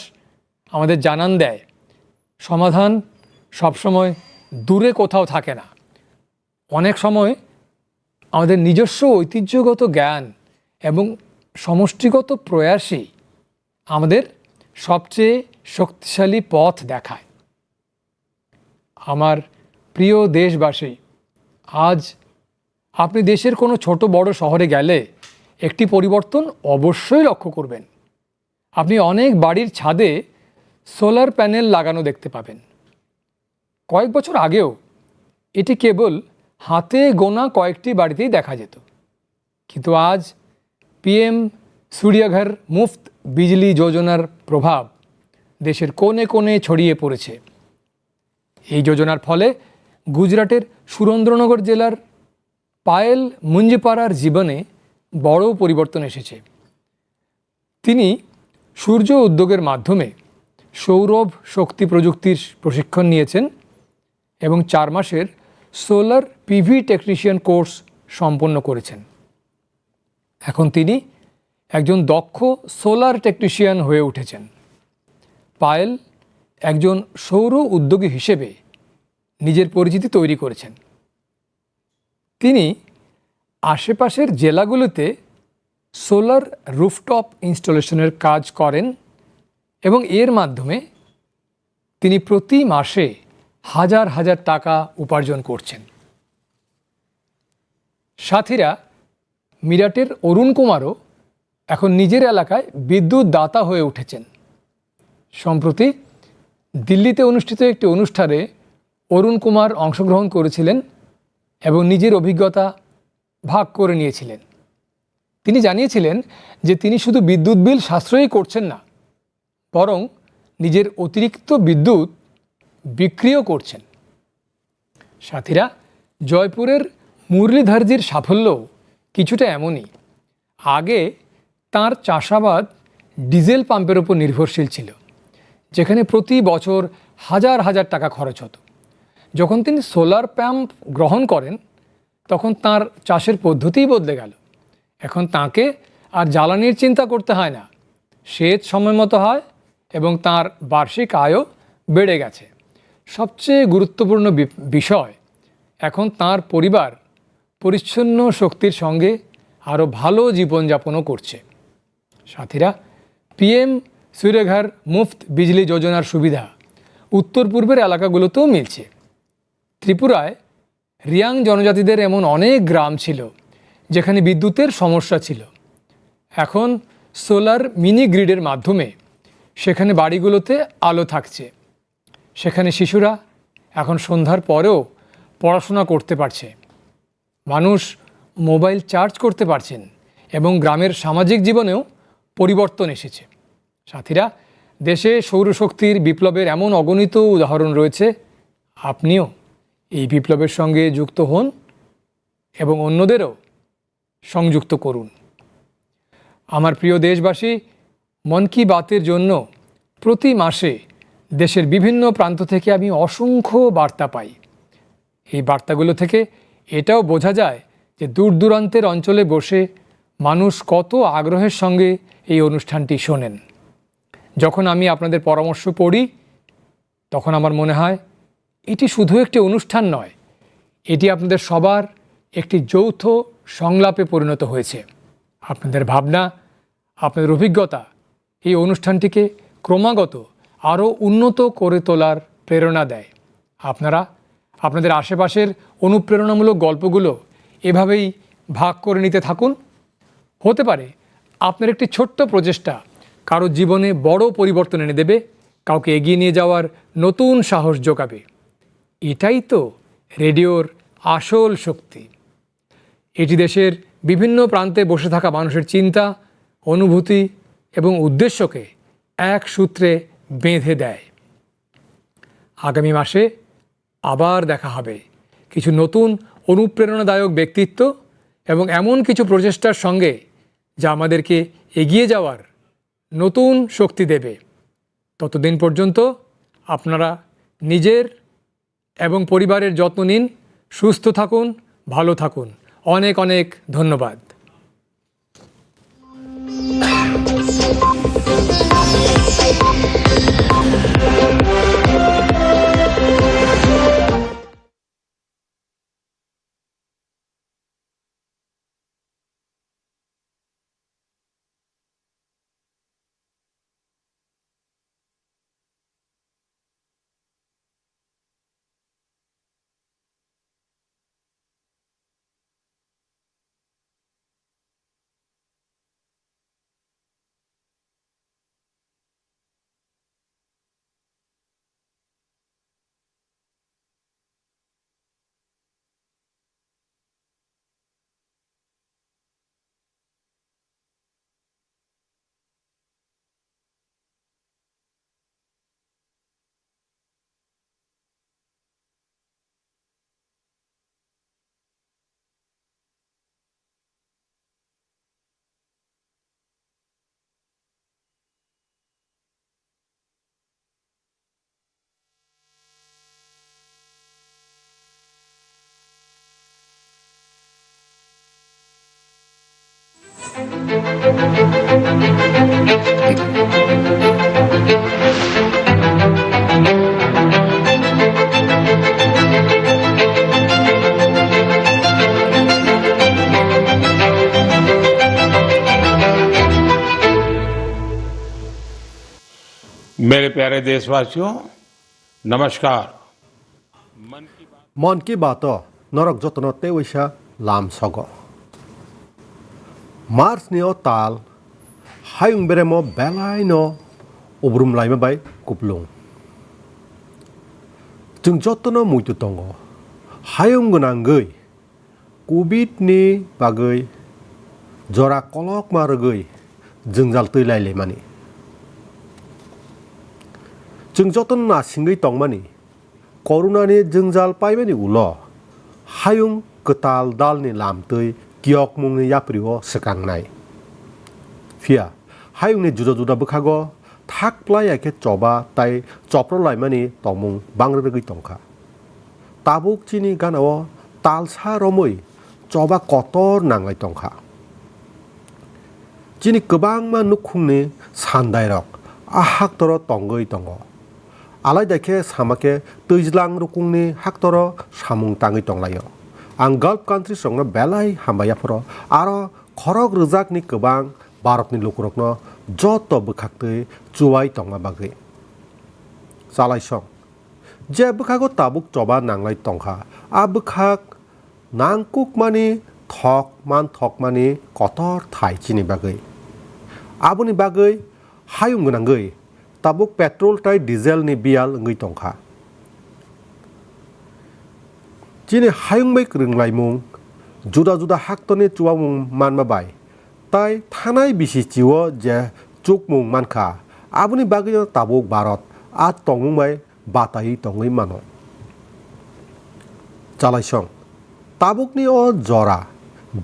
আমাদের জানান দেয় সমাধান সবসময় দূরে কোথাও থাকে না। অনেক সময় আমাদের নিজস্ব ঐতিহ্যগত জ্ঞান এবং সমষ্টিগত প্রয়াসই আমাদের সবচেয়ে শক্তিশালী পথ দেখায়। আমার প্রিয় দেশবাসী, আজ আপনি দেশের কোনো ছোট বড় শহরে গেলে একটি পরিবর্তন অবশ্যই লক্ষ্য করবেন। আপনি অনেক বাড়ির ছাদে সোলার প্যানেল লাগানো দেখতে পাবেন। কয়েক বছর আগেও এটি কেবল হাতে গোনা কয়েকটি বাড়িতেই দেখা যেত, কিন্তু আজ পিএম সূর্যঘর মুফত বিজলি যোজনার প্রভাব দেশের কোণে কোণে ছড়িয়ে পড়েছে। এই যোজনার ফলে গুজরাটের সুরেন্দ্রনগর জেলার পায়েল মুঞ্জপাড়ার জীবনে বড় পরিবর্তন এসেছে। তিনি সূর্য উদ্যোগের মাধ্যমে সৌরভ শক্তি প্রযুক্তির প্রশিক্ষণ নিয়েছেন এবং 4 মাসের সোলার পিভি টেকনিশিয়ান কোর্স সম্পন্ন করেছেন। এখন তিনি একজন দক্ষ সোলার টেকনিশিয়ান হয়ে উঠেছেন। পায়েল একজন সৌর উদ্যোগী হিসেবে নিজের পরিচিতি তৈরি করেছেন। তিনি আশেপাশের জেলাগুলোতে সোলার রুফটপ ইনস্টলেশনের কাজ করেন এবং এর মাধ্যমে তিনি প্রতি মাসে হাজার হাজার টাকা উপার্জন করছেন। সাথীরা, মিরাটের অরুণ কুমারও এখন নিজের এলাকায় বিদ্যুৎ দাতা হয়ে উঠেছেন। সম্প্রতি দিল্লিতে অনুষ্ঠিত একটি অনুষ্ঠানে অরুণ কুমার অংশগ্রহণ করেছিলেন এবং নিজের অভিজ্ঞতা ভাগ করে নিয়েছিলেন। তিনি জানিয়েছিলেন যে তিনি শুধু বিদ্যুৎ বিল সাশ্রয়ই করছেন না, বরং নিজের অতিরিক্ত বিদ্যুৎ বিক্রিও করছেন। সাথীরা, জয়পুরের মুরলীধরজির সাফল্য কিছুটা এমনই। আগে তার চাষাবাদ ডিজেল পাম্পের উপর নির্ভরশীল ছিল, যেখানে প্রতি বছর হাজার হাজার টাকা খরচ হতো। যখন তিনি সোলার পাম্প গ্রহণ করেন, তখন তার চাষের পদ্ধতিই বদলে গেল। এখন তাকে আর জ্বালানির চিন্তা করতে হয় না, সেচ সময় মতো হয় এবং তার বার্ষিক আয়ও বেড়ে গেছে। সবচেয়ে গুরুত্বপূর্ণ বিষয়, এখন তার পরিবার পরিচ্ছন্ন শক্তির সঙ্গে আরও ভালো জীবনযাপনও করছে। সাথীরা, পিএম সূর্যঘর মুফত বিজলি যোজনার সুবিধা উত্তর পূর্বের এলাকাগুলোতেও মিলছে। ত্রিপুরায় রিয়াং জনজাতিদের এমন অনেক গ্রাম ছিল যেখানে বিদ্যুতের সমস্যা ছিল। এখন সোলার মিনি গ্রিডের মাধ্যমে সেখানে বাড়িগুলোতে আলো থাকছে। সেখানে শিশুরা এখন সন্ধ্যার পরেও পড়াশোনা করতে পারছে, মানুষ মোবাইল চার্জ করতে পারছেন এবং গ্রামের সামাজিক জীবনেও পরিবর্তন এসেছে। সাথীরা, দেশে সৌরশক্তির বিপ্লবের এমন অগণিত উদাহরণ রয়েছে। আপনিও এই বিপ্লবের সঙ্গে যুক্ত হন এবং অন্যদেরও সংযুক্ত করুন। আমার প্রিয় দেশবাসী, মন কি বাতের জন্য প্রতি মাসে দেশের বিভিন্ন প্রান্ত থেকে আমি অসংখ্য বার্তা পাই। এই বার্তাগুলো থেকে এটাও বোঝা যায় যে দূর দূরান্তের অঞ্চলে বসে মানুষ কত আগ্রহের সঙ্গে এই অনুষ্ঠানটি শোনেন। যখন আমি আপনাদের পরামর্শ পড়ি, তখন আমার মনে হয় এটি শুধু একটি অনুষ্ঠান নয়, এটি আপনাদের সবার একটি যৌথ সংলাপে পরিণত হয়েছে। আপনাদের ভাবনা, আপনাদের অভিজ্ঞতা এই অনুষ্ঠানটিকে ক্রমাগত আরও উন্নত করে তোলার প্রেরণা দেয়। আপনারা আপনাদের আশেপাশের অনুপ্রেরণামূলক গল্পগুলো এভাবেই ভাগ করে নিতে থাকুন। হতে পারে আপনার একটি ছোট্ট প্রচেষ্টা কারো জীবনে বড় পরিবর্তন এনে দেবে, কাউকে এগিয়ে নিয়ে যাওয়ার নতুন সাহস যোগাবে। এটাই তো রেডিওর আসল শক্তি। এটি দেশের বিভিন্ন প্রান্তে বসে থাকা মানুষের চিন্তা, অনুভূতি এবং উদ্দেশ্যকে এক সূত্রে বেঁধে দেয়। আগামী মাসে আবার দেখা হবে কিছু নতুন অনুপ্রেরণাদায়ক ব্যক্তিত্ব এবং এমন কিছু প্রচেষ্টার সঙ্গে যা আমাদেরকে এগিয়ে যাওয়ার নতুন শক্তি দেবে। ততদিন পর্যন্ত আপনারা নিজের এবং পরিবারের যত্ন নিন, সুস্থ থাকুন, ভালো থাকুন। অনেক অনেক ধন্যবাদ। मेरे प्यारे देशवासियों, नमस्कार। मन की बात नरक जतन तेवैसा लाम सग मार्च नि ताल हायुं बेरेम बेलाय न अब्रुम लाइमा बाय कुपलुं जों जतन मुइतु दङ हायुं गोनांगै कोविड नि बागै जरा कलक मारगै जोंजाल तैलायले मानि जों जतन नासिङै दंमानि करुणानि जोंजाल पाइबानि उल हायुं गोताल दालनि लामतै कियक मुंनि याप्रिअ सेकांनाय फिया हायुंनि जुदा जुदा बोखागो थाक प्लायाके चबा ताइ चप्रलायमानि तमुं बांग्रोगै तंखा ताबुक चिनि गानाव तालसा रमै चबा कतर नांलाय तंखा चिनि गोबांमा नुखुंनि सानदायरक आहाक्तर तंगै दङ आलाय दाखे सामाके दैज्लां रुकुंनि हाक्तर सामुं ताङै तंलायो आं गल्फ कान्ट्रि संनो बेलाय हामबायाफोर आरो खरक रोजाकनि गोबां भारतनि लुकुरकनो जत बोखाक्तै चुवाय तंगा बागै सालायसं जे बोखागो ताबुक चबा नांलाय तंखा आ बोखाक नांकुक मानि थक मानि कतर थाइचिनि बागै आबुनि बागै हायुं गोनांगै ताबुक पेट्रोल टाइ डिजेल नि बियाल ngै तंखा चिनि हायुं बै रोंलायमुं जुदा जुदा हाक्तनि चुवामुं मानमा बाय ताइ थानाय बिसिचिओ जे चुकमुं मानखा आबुनि बागै ताबुक भारत आ तंमुं बाय बातायै तंगै मानो चालायसं ताबुकनि अ जरा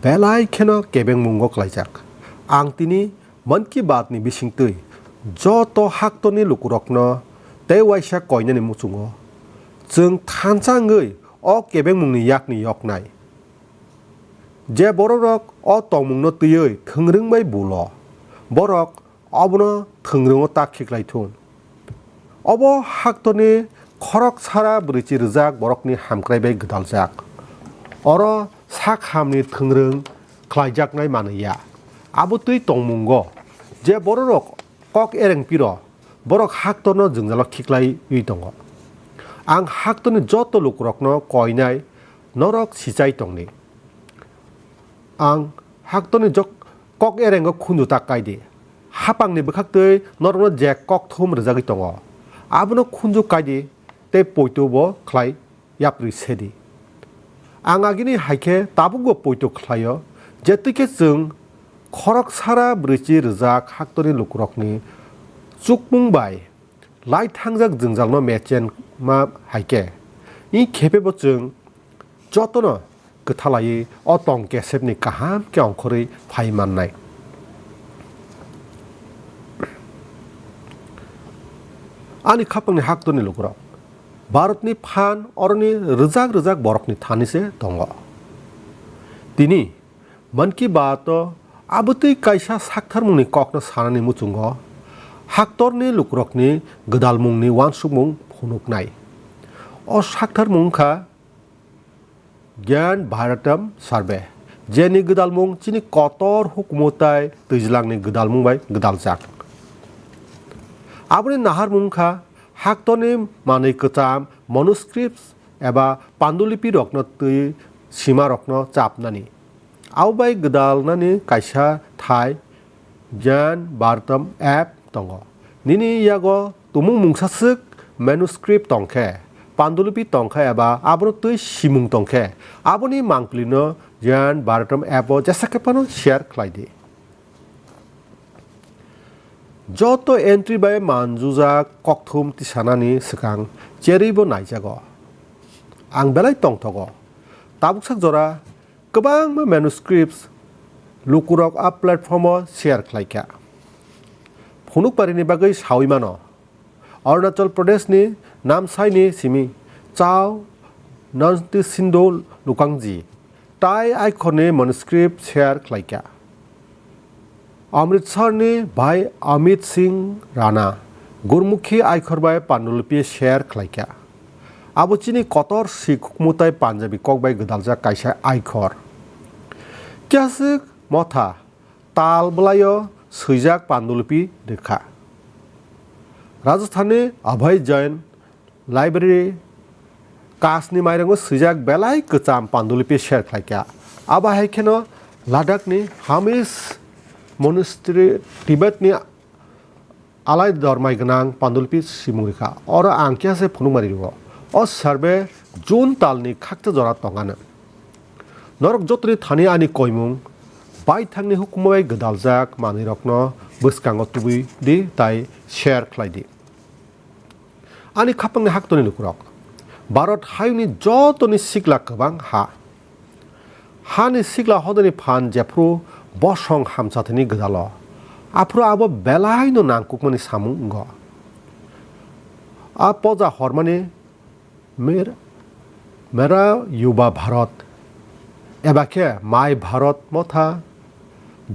बेलाय खेनो केबें मुंगो क्लाइजाक आं तिनि मन की बात नि बिसिंतै जत हाक्तनि लुकुरकनो तेवाइसा कयनानि मुचुङो जों थानसाङै अ केबें मुंनि याकनि यकनाय जे बररक अ तंमुंनो तैयै थोंरोंबाय बुल बरक अबनो थोंरोङो ताखिख्लायथुन अब हाक्तनि खरक सारा ब्रैचि रोजाक बरकनि हामख्रायबाय गोदालजाक अर साक हामनि थोंरों ख्लायजाकनाय मानैया आबो तै तंमुंगो जे बररक কক এরেং পির বরক হাক্তরনো जोंजाल খিকলাই দङ आं हाक्तरनि जत लुकरकनो कयनाय नरक सिचाइ तंनि आं हाक्तरनि जक कक एरेंगो खुन्दु ताकाइदि हापांनि बोखाक्तै नरनो जे कक थुम रजागै दङ आबनो खुन्जु काइदि ते पयतोबो ख्लाय याप्रि सेदि आं आगिनि हाइखे ताबुगो पयतो ख्लायो जेतिके जों खरक सारा ब्रैजि रजाक हाक्तरनि लुकरकनि चुकमुंबाय लाइ थांजाक जोंजालनो मेचेन मा हाइके इ खेपेबो जों जतनो गोथालायै अटं केसेबनि काहाम के अंखरै फाइमाननाय आनि खापांनि हाक्तरनि लुकरक भारतनि फान अरनि रजाक रजाक बरकनि थानिसे दङ तिनि मन की बात आबोतै कायसा साक्थार मुंनि ककनो सानानि मुचुंग हाक्तरनि लुकरकनि गोदाल मुंनि वानसुमुं फुनुकनाय अ साक्थार मुंखा ज्ञान भारतम सार्वे जेनि गोदाल मुं चिनि कतर हुकुमताय दैज्लांनि गोदाल मुं बाय गोदाल जाक आबोनि नाहार मुंखा हाक्तरनि मानै कचाम मनुस्क्रिप्ट एबा पान्डुलिपि रकनो तै सीमा रकनो चापनानि आवबाय गोदालनानि कायसा थाय ज्ञान भारतम एप दङ निनि यागो तुमुं मुंसासक मेनुस्क्रिप्ट तंखे पान्डुलिपि तंखे एबा आबनो तै सिमुं तंखे आबोनि मांक्लिनो ज्ञान भारतम एप जेसाकेपानो शेयर ख्लायदि जत एंट्री बाय मानजुजा ककथुम तिसानानि सिगां जेरैबो नायजागो आं बेलाय तंथगो ताबुकसाक जरा गोबां मेनुस्क्रिप्ट लुकुरक आ प्लेटफर्माव शेयर ख्लायखा फुनुकबारिनि बागै सावैमानो अरुणाचल प्रदेशनि नामसाइनि सिमी चाव नन्ति सिन्धु लुकांजी ताइ आइखरनि मेनुस्क्रिप्ट शेयर ख्लायखा अमृतसरनि भाई अमित सिंह राणा गुरमुखी आइखर बाय पान्डुलिपि शेयर ख्लायखा आबुचिनि कतर सिख हुकमुताय पान्जाबी कक बाय गोदालजा कायसा आइखर क्यासक मथा ताल बलायो सैजाक पान्डुलिपि देखा राजस्थाननि अभय जैन लाइब्रेरी कासनि माइरंगो सैजाक बेलाय गोचाम पान्डुलिपि शेयर ख्लायखा आबा हायखेनो लादाखनि हामिस मोनेस्ट्री तिब्बतनि आलाय दरमाय गोनां पान्डुलिपि सिमुरिखा और आंखियासे फुनुमारिबो अ सार्वे जुन तालनि खाक्ता जरा तंगानो नरक जतनि थानि आनि कयमुं बाय थांनि हुकुमाय गोदालजाक मानि रकनो बोसकांग तुबि दि ताइ शेयर ख्लायदि आनि खापांनि हाक्तनि लुकरक भारत हायुनि जतनि सिगला गोबां हानि सिगला हदनि फान जेफ्रु बसं हामसाथनि गोदाल आफ्रो आबो बेलायनो नांकुकमानि सामुं ग आ पजा हरमानि मेरा युवा भारत एबाखे माय भारत मथा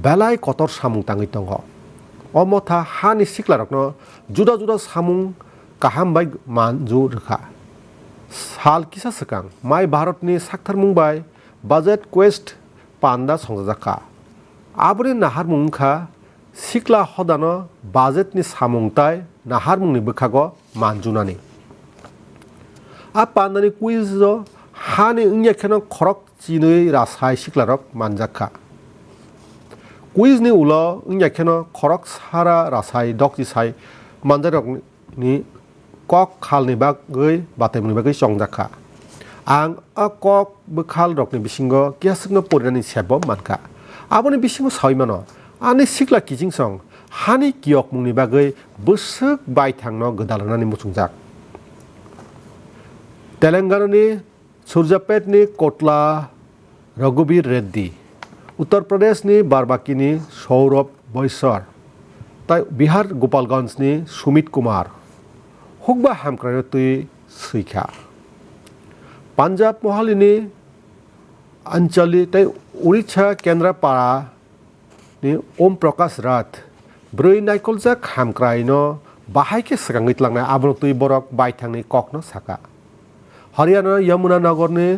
बेलाय कतर सामुं ताङै दङ अ मथा हानि सिख्ला रकनो जुदा जुदा सामुं काहाम बाय मानजु रोखा साल किसा सिगां माय भारतनि साक्थार मुंबाय बाजेट क्वेस्ट पान्दा संजाजाखा आबोनि नाहार मुंखा सिख्ला हदानो बाजेटनि सामुंताय नाहार मुंनि बोखागो मानजुनानि आ पान्दानि कुइजो हानि इंयाखेनो खरक चिनै रासाय सिख्लारक मानजाखा कुइजनि उलो इंयाखेनो खरक सारा रासाय डकजिसाय मानजारकनि कक खालनि बागै बातायमुनि बागै संजाखा आं आ कक बोखाल रकनि बिसिंगो कियासकनो परिनानि सेबो मानखा आबोनि बिसिंगो सावैमानो आनि सिख्ला किजिंसं हानि कियक मुंनि बागै बोसोक बायथांनो गोदालनानि मुसुंजाक तेलेंगानानि सुरजापेटनि कोटला रघुवीर रेड्डी उत्तर प्रदेशनि बारबाकीनि सौरभ बैसर ताइ बिहार गोपालगंजनि सुमित कुमार हुकबा हामक्रायनो तुइ सैखा पान्जाब महालिनि अंचली ताइ उड़ीसा केन्द्रापाड़ानि ओम प्रकाश राथ ब्रै नायकलजाक हामक्रायनो बाहायके सिगाङैतलांनाय आबनो तुइ बरक बायथांनि ककनो साका हरियाना यमुनानगरनि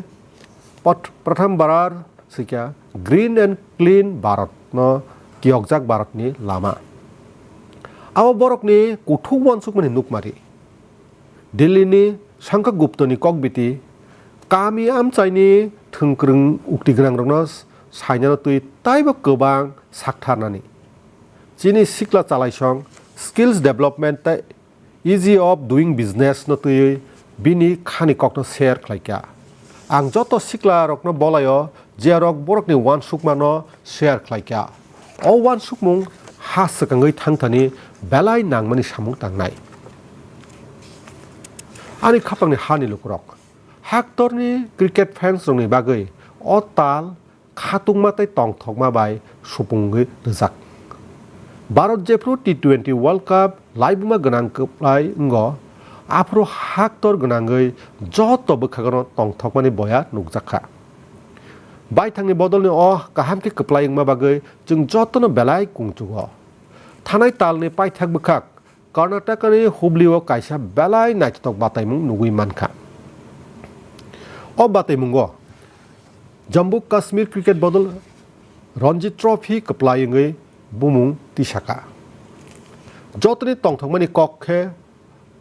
प्रथम बारार सैखा ग्रीन एंड क्लीन भारत न कियकजाक भारतनि Lama Awa borok ni kuthuk wansuk mani nukmari. Delhi ni Sangka Gupta ni kokbiti kami amchai ni thungkrung ukti grang rongnos saina tui taiba kobang saktharnani. Chini sikla chalaisong skills development ta easy of doing business no tui bini khani kokno share khlaikya. Ang joto sikla rokno bolayo je rok borok ni wansuk mano share khlaikya. O wansuk mung hasakangoi thangthani belai nangmani samung tangnai. Ani khapang ni hani lukrok. Haktor ni cricket fans rong ni bagai o tal khatung matai tong thok ma bai supungui rizak. Bharat jepro T20 World Cup laibuma ganang keplai ngo apro haktor ganangai joto bukhagono tong thok mani boya nukjakha. Bai thangni bodol ni o kaham ke keplai ma bagai jung joto no belai kungchugo. Thanai tal ni pai thak bukhak Karnataka ni Hubli-o kaisa belai naitok bataimung nugui mankha. O bataimungo Jammu Kashmir cricket bodol Ranji Trophy keplaingai bumung tisaka. Jotni tongthokmani kokhe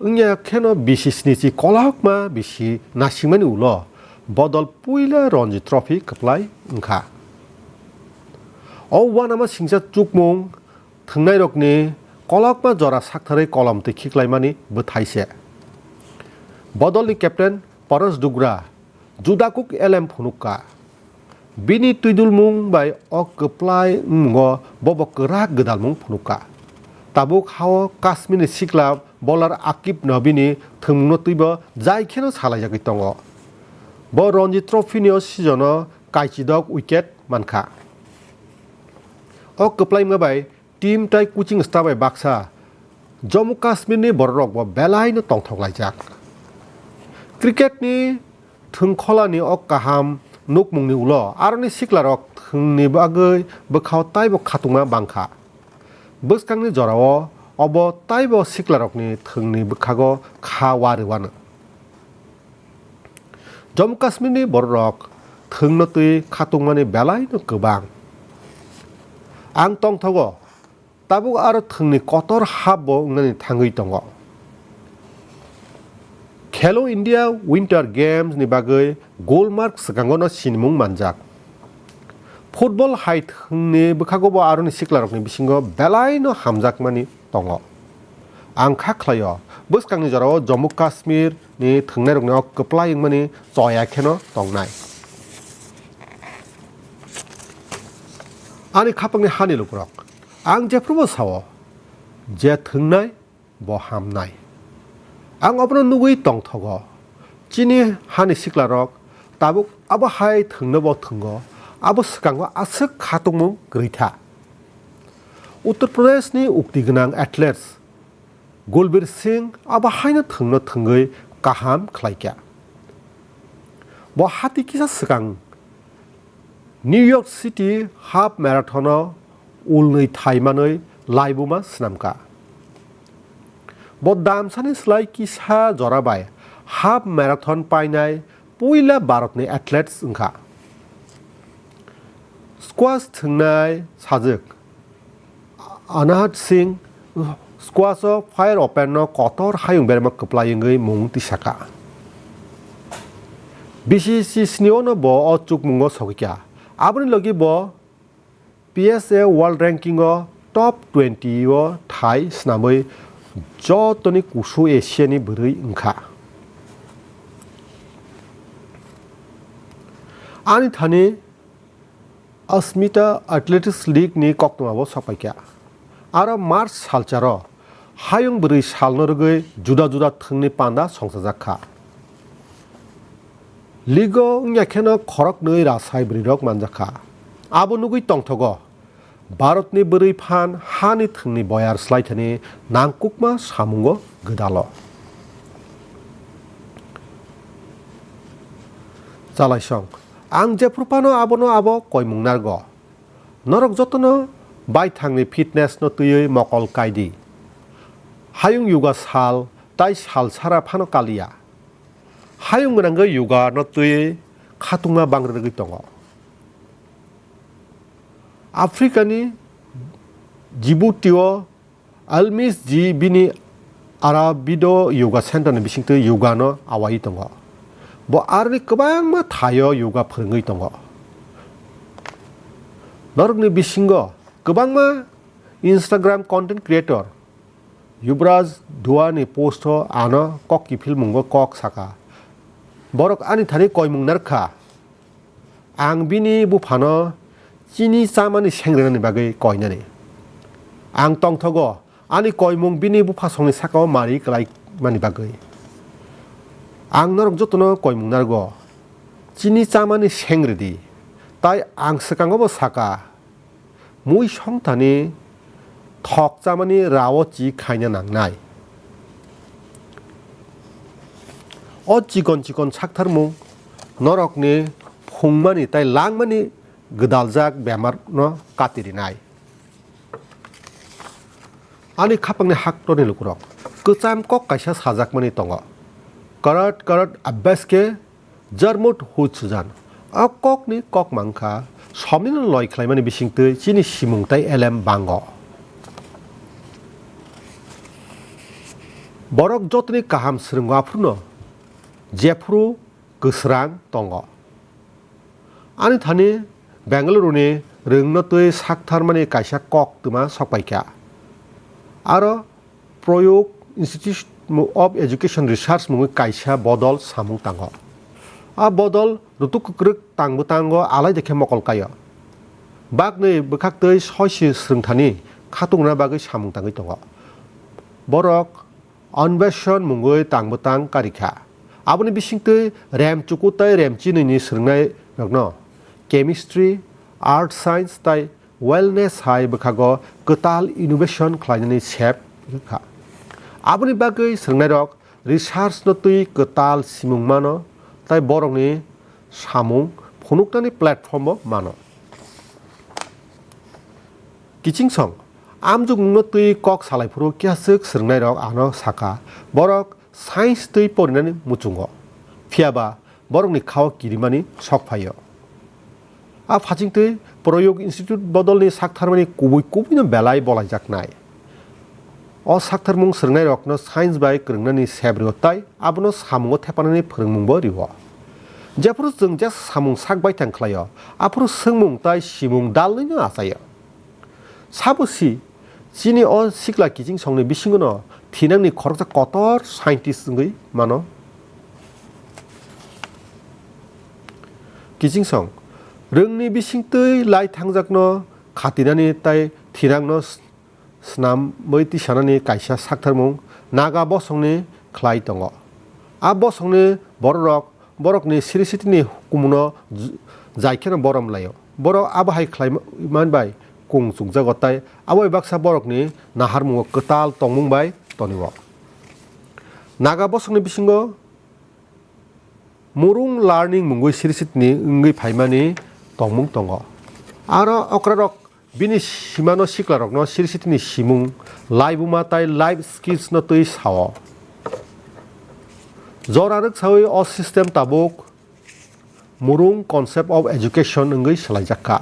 ungya kheno bisi snichi kolakma bisi nasingmani ulo bodol puila Ranji Trophy keplai ungkha. O wanama singsa chukmung thangnai rokni kolakma jora sakthare kolam te khiklaimani bothaise. Bodol ni captain Paras Dugra Judakuk LM Phunuka Bini tuidul mung bai ok keplai ngo bobok kerak gedal mung Phunuka. Tabuk hao Kashmir ni sikla bowler Akib Nabini thungno tuibo jai kheno salai tongo. Bo Ranji Trophy ni season kaichidok wicket mankha. Ok keplai ma bai team tai coaching staff bai baksa Jammu Kashmir ni borok bo belai no tongthok laijak. Cricket ni thungkhola ni ok kaham nukmung ni ulo aroni siklarok thungni bagai bekhau taibo khatungma bangkha. Buskang ni jorao obo taibo siklarok ni thungni bekhago khawariwan. Jammu Kashmir ni borok thungno tui khatungmani belai no kobang. Ang tongthogo tabuk aro thungni kotor habbo ngani thangui tongo. Khelo India Winter Games ni bagai gold mark sakangono sinmung manjak. Football hai thungni bekhago bo aroni siklarokni bisingo belai no hamjakmani tongo. Ang khaklayo buskangni jorao Jammu Kashmir ni thungnai rokni ok keplai mani choya kheno tongnai. Ani khapangni hani lukrok. Ang jeprobo sawo je thungnai bo hamnai. Ang opno nugui tongthogo chini hani siklarok tabuk abo hai thungno bo thungo abo skango asuk khatungmung gritha. Uttar Pradesh ni ukti gnang athletes Gulbir Singh abo haino thungno thungui kaham khlaikya. Bo hati kisa skang New York City half marathon ulnui thaimanoi laibuma snamka. Bo damsani slai kisa jorabai half marathon painai puila Bharatni athletes ungkha. Squash thungnai sajak Anahat Singh squash o fire open no kotor hayung berma keplaingai mung tisaka. BCC sniono bo o chukmungo sokikya. Aboni logi bo PSA World Ranking o top 20 o thai snamoi jotoni kusu Asia ni bwrui ungkha. Ani thani Asmita Athletics League ni koktoma sapaikya. Aro March salcharo hayung bwrui salno rogoi juda juda thungni panda songsajakha. Ligo ungyakheno khorok noi rasai bwrui manjakha. Abo nugui tongthogo Bharatni bwrui phan hani thungni boyar slaithani nangkukma samungo gedalo. Chalaisong ang jeprupano abono abo koimung nargo. Norok jotono bai thangni fitness no tuyoi mokol kaidi. Hayung yoga sal tai sal sara phano kalia. Hayung nangga yoga no tuyoi khatungma bangregi tongo. Africa ni Djibouti o almis ji bini arabido yoga center ni bising tei yoga no awai tongo bo arni kobang ma thayo yoga phorongoi tongo norokni bisingo kobangma Instagram content creator Yubraj Dua ni post ho ano kok ki film mungo kok saka borok ani thani koimung narkha ang bini bufano chini samani sengrani bagai koinani ang tongthogo ani koimung bini bufa songni sakao mari klai mani bagai ang norok jotono koimung nargo chini samani sengredi tai ang sakango bo saka mui songtani thok chamani rawo chi khaina nangnai o chikon saktarmung norokni phungmani tai langmani gdaljak bemar no katirinai ani khapangni haktoni lukurok kcham kok kaisa sajakmani tongo karat abbaske jarmut huchujan a kokni kok mangkha somni loi khlaimani bisingtei chini simungtai elem bango borok jotni kaham srungo afruno jefru gsrang tongo ani thani Bangalore ni rungno tei saktharmani kaisa kok tuma sokpaikha aro Proyog Institute of Education Research mungi kaisa bodol samung tango a bodol rutuk kruk tangbo alai dekhe mokol kayo bagni bkhak tei soisi srungthani khatungra bagai samung tangai tongo borok अन्वेषण मुंगै तांबतां कारिखा आबनि बिसिंतै RAM चुकुतै रेमचिनि नि स्रंनाय रगनो chemistry art science ताइ wellness हाय बखागो कताल innovation ख्लाइनानि सेप खा आबनि बागै स्रंनाय रग research नतै कताल सिमुंमानो ताइ बरंनि सामुं फनुक्तानि platform मानो किचिं सं आमजुगनो तै कक सालायफोरो कियासक स्रंनाय रग आनो साका borok science tei porinani muchungo phiaba borokni khao kirimani sokphaio a phachingtei Proyog Institute bodolni saktharmani kubui no belai bolaijaknai o saktharmung srungnai rokno science bai krungnani sebrio tai abono samungo thepanani phorongmungbo riwo jefuru jeng ja samung sakbai tangkhlaio afuru sengmung tai simung dalni no asayo sabusi chini o sikla kijing songni bisingono thinangni khoroksa kotor scientist ngui mano kijing song rungni bisingtei lai thangjakno khatinani tai thirangno snam moiti sanani kaisa saktharmung naga bosongni khlai tongo a bosongni borokni sirisitini kumuno jaikeno borom layo borok abahai khlai manbai kung chungjagotai aboi baksa borokni naharmungo ketal tongmungbai toniwo naga bosongni bisingo murung learning mungoi sirisitni ngui phaimani tongmung tongo aro okrarok bini simano siklarokno sirisitni simung laibuma tai life skills no tui sao joraruk sawi o system tabuk murung concept of education ngui salaijakka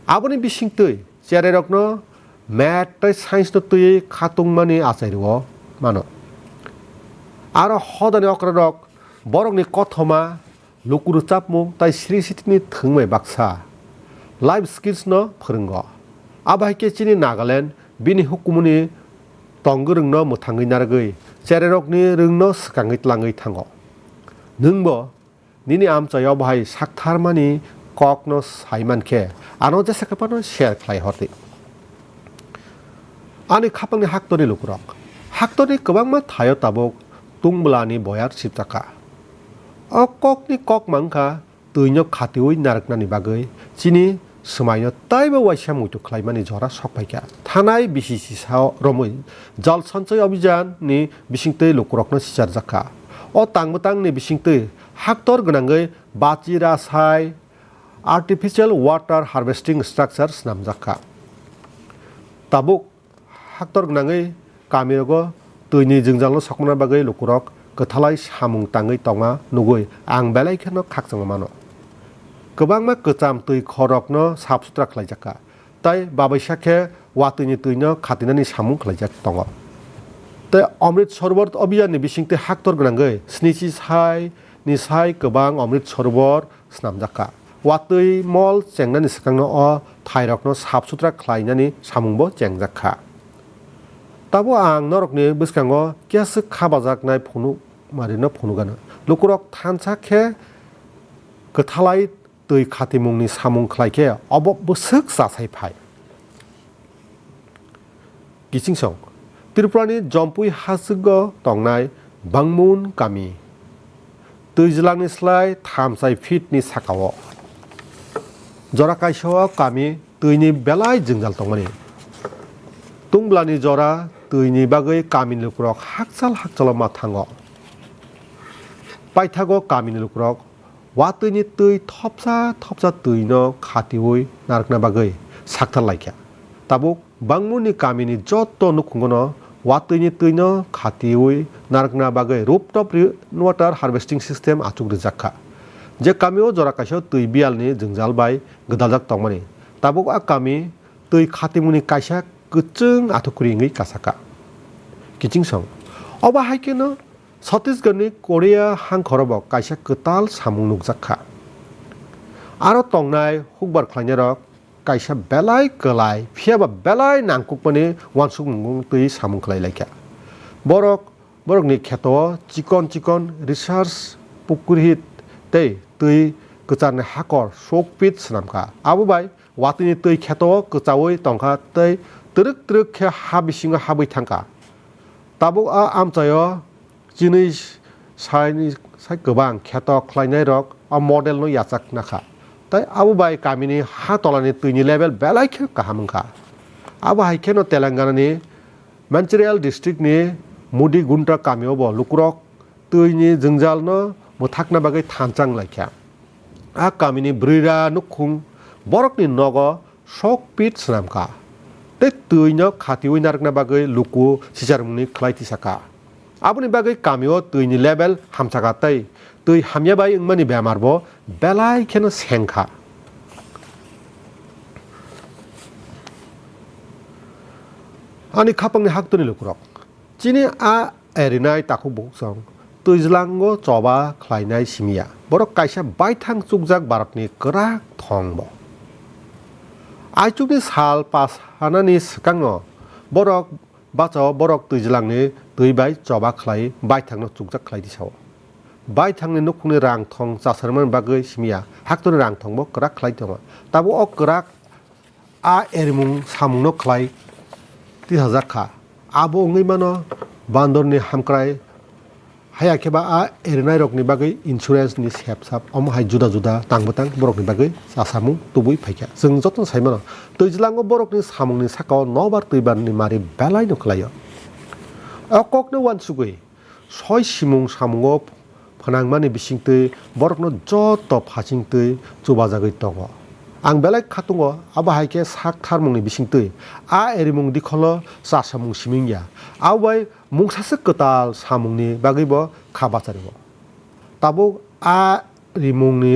aboni bisingtei chererokno math tai science no tui khatungmani achairwo mano aro hodani okrarok borokni kothoma lukuru chapmung tai sirisitni thungmai baksa life skills no phorungo abaike chini Nagaland bini hukumuni tongurungno muthangui naragui chererokni rungno skangui tlangui thango nungbo nini amchayo bahai saktharmani kokno saimankhe ano jesakapano share khlai horti ani khapangni haktori lukurok haktori kwbangma thayo tabuk tungblani boyar siptaka o kokni kok mangkha tuino khatiui naraknani bagui chini sumaino taiba waisa muitu khlaimani jora sokpaikha thanai BCC sao romui jal sanchai abhijan ni bisingtei lukurokno sijarjakha o tangmutang ni bisingtei haktor gonangui bachi rasai artificial water harvesting structures namjakha tabuk haktor gonangui kamirogo tuini jingjalno sokmana bagui lukurok kothalai samung tangui tongma nugui ang belai kheno khakchangma mano kwbangma kwcham tui khorokno sap sutra khlaijaka tai babaisakhe वातुनि तुइनो खातिनानि सामुं खलायजाक दङ ते अमृत सरोवर अभियाननि बिसिंते हाक्तर गोनांगै स्निसि साइ निसाय गोबां अमृत सरोवर स्नामजाखा वातुइ मल चेंनानि सिगांनो थाइरकनो साफ सुथ्रा खलायनानि सामुंबो चेंजाखा ताबो आं नरकनि बिस्कांगो केसो खाबाजाकनाय फनु Marino फनुगानो लुकुरक थानसाखे गोथालाय दै खातिमुंनि सामुं खलायखे अब बोसोक जासायफाय गिचिंसं त्रिपुरानि जम्पुइ हाजोगो तंनाय बांमुन गामि दैज्लांनि स्लाय 3 फिटनि साखाव जरा काइसोआ गामि दैनि बेलाय जोंजाल तंमानि तुंब्लानि जरा दैनि बागै गामिनि लुकुरक हाकचाल मा थाङो पाइथागो गामिनि लुकुरक वातुनि दै थपसा दैनो खातिवै नारकना बागै साक्थार लायख्या ताबुक बांमुनि गामिनि जत्त नुखुंगनो वातुनि दैनो खातिवै नारकना बागै रूपटप वाटार हार्वेस्टिं सिस्टेम आचुक रिजाखा जे गामियाव जरा काइसो दै बियालनि जोंजाल बाय गोदालजाक तंमानि ताबुक आ गामि दै खातिमुनि काइसा गोचों आथुकुरिङै कासाका किचिंसं अबा हाइकेनो छत्तीसगढ़नि कोरिया हांखरबक काइसा गोताल सामुं नुकजाखा आरो तंनाय हुकबार ख्लाइनारक काइसा बेलाय गलाय फियाबा बेलाय नांकुकमानि वानसुक मुंगुं दै सामुं खलायलायख्या बरकनि खेतो चिकन रिसार्च पुकुरहित दै गोचारनि हाकर सकपिट स्नामखा आबुबाय वातुनि दै खेतो गोचावै तंखा दै तरक खे हा बिसिङाव हाबै थांखा ताबुक आ आमचायो जिनै साइ गोबां खेत खलायनाय रक मडेल नो याचाक नाखा ताई आबुबाय गामिनि हा तलानि दैनि लेभेल बेलायखे गाहामखा आबु हाइखेनो तेलेंगानानि मानचिरियाल डिस्ट्रिक्टनि मुदि गुन्टा गामियावबो लुकुरक दैनि जोंजालनो मोथाकना बागै थानचां लायख्या आ गामिनि ब्रैरा नुखुं बरकनि नग सकपिट स्नामखा ते दैनो खातिवै नारकना बागै लुकु सिजारमुंनि खलायथि साखा आबुनि बागै गामियाव दैनि लेभेल हामसाखा तै दै हामियाबाय इंमानि बेमारबो बेलायखेनो सेंखा आनि खापांनि हाक्तनि लुकुरक चिनि आ एरिनाय ताखु बुकसं दैज्लांगो चबा खलायनाय सिमिया बरक काइसा बायथां चुकजाक भारतनि गोराक थंबो आइचुकनि साल पास हानानि सिगाङो बरक दैज्लांनि दै बाय चबा खलाय बायथांनो चुकजाक खलायदि साव बायथांनि नुखुंनि रां थं जासारमोन बागै सिमिया हाक्तनि रां थंबो गोराक खलाय दङ ताबो गोराक आ एरिमुं सामुंनो खलाय 3000 खा आबो ओङैमानो बान्दरनि हामक्राय हायाखेबा आ एरिनाय रकनि बागै इन्सुरेन्सनि सेबसाब अमहाय जुदा तांबोतां बरकनि बागै जासामुं तुबुइ फायख्या जों जतन साइमानो दैज्लांगो बरकनि सामुंनि साकाव नबार दैबारनि मारि बेलाय नुखलायो अककनो वानसुगै सय सिमुं सामुंगो फोनांमानि बिसिंतै बरकनो जत फासिंतै जुबाजागै दङ आं बेलाय खातुङो आबाहायके साकथार मुंनि बिसिंतै आ एरिमुं दिखलो जासामुं सिमिंया आवबाय मुंसासे गोताल सामुंनि बागैबो खाबाचारिबो ताबो आ रिमुंनि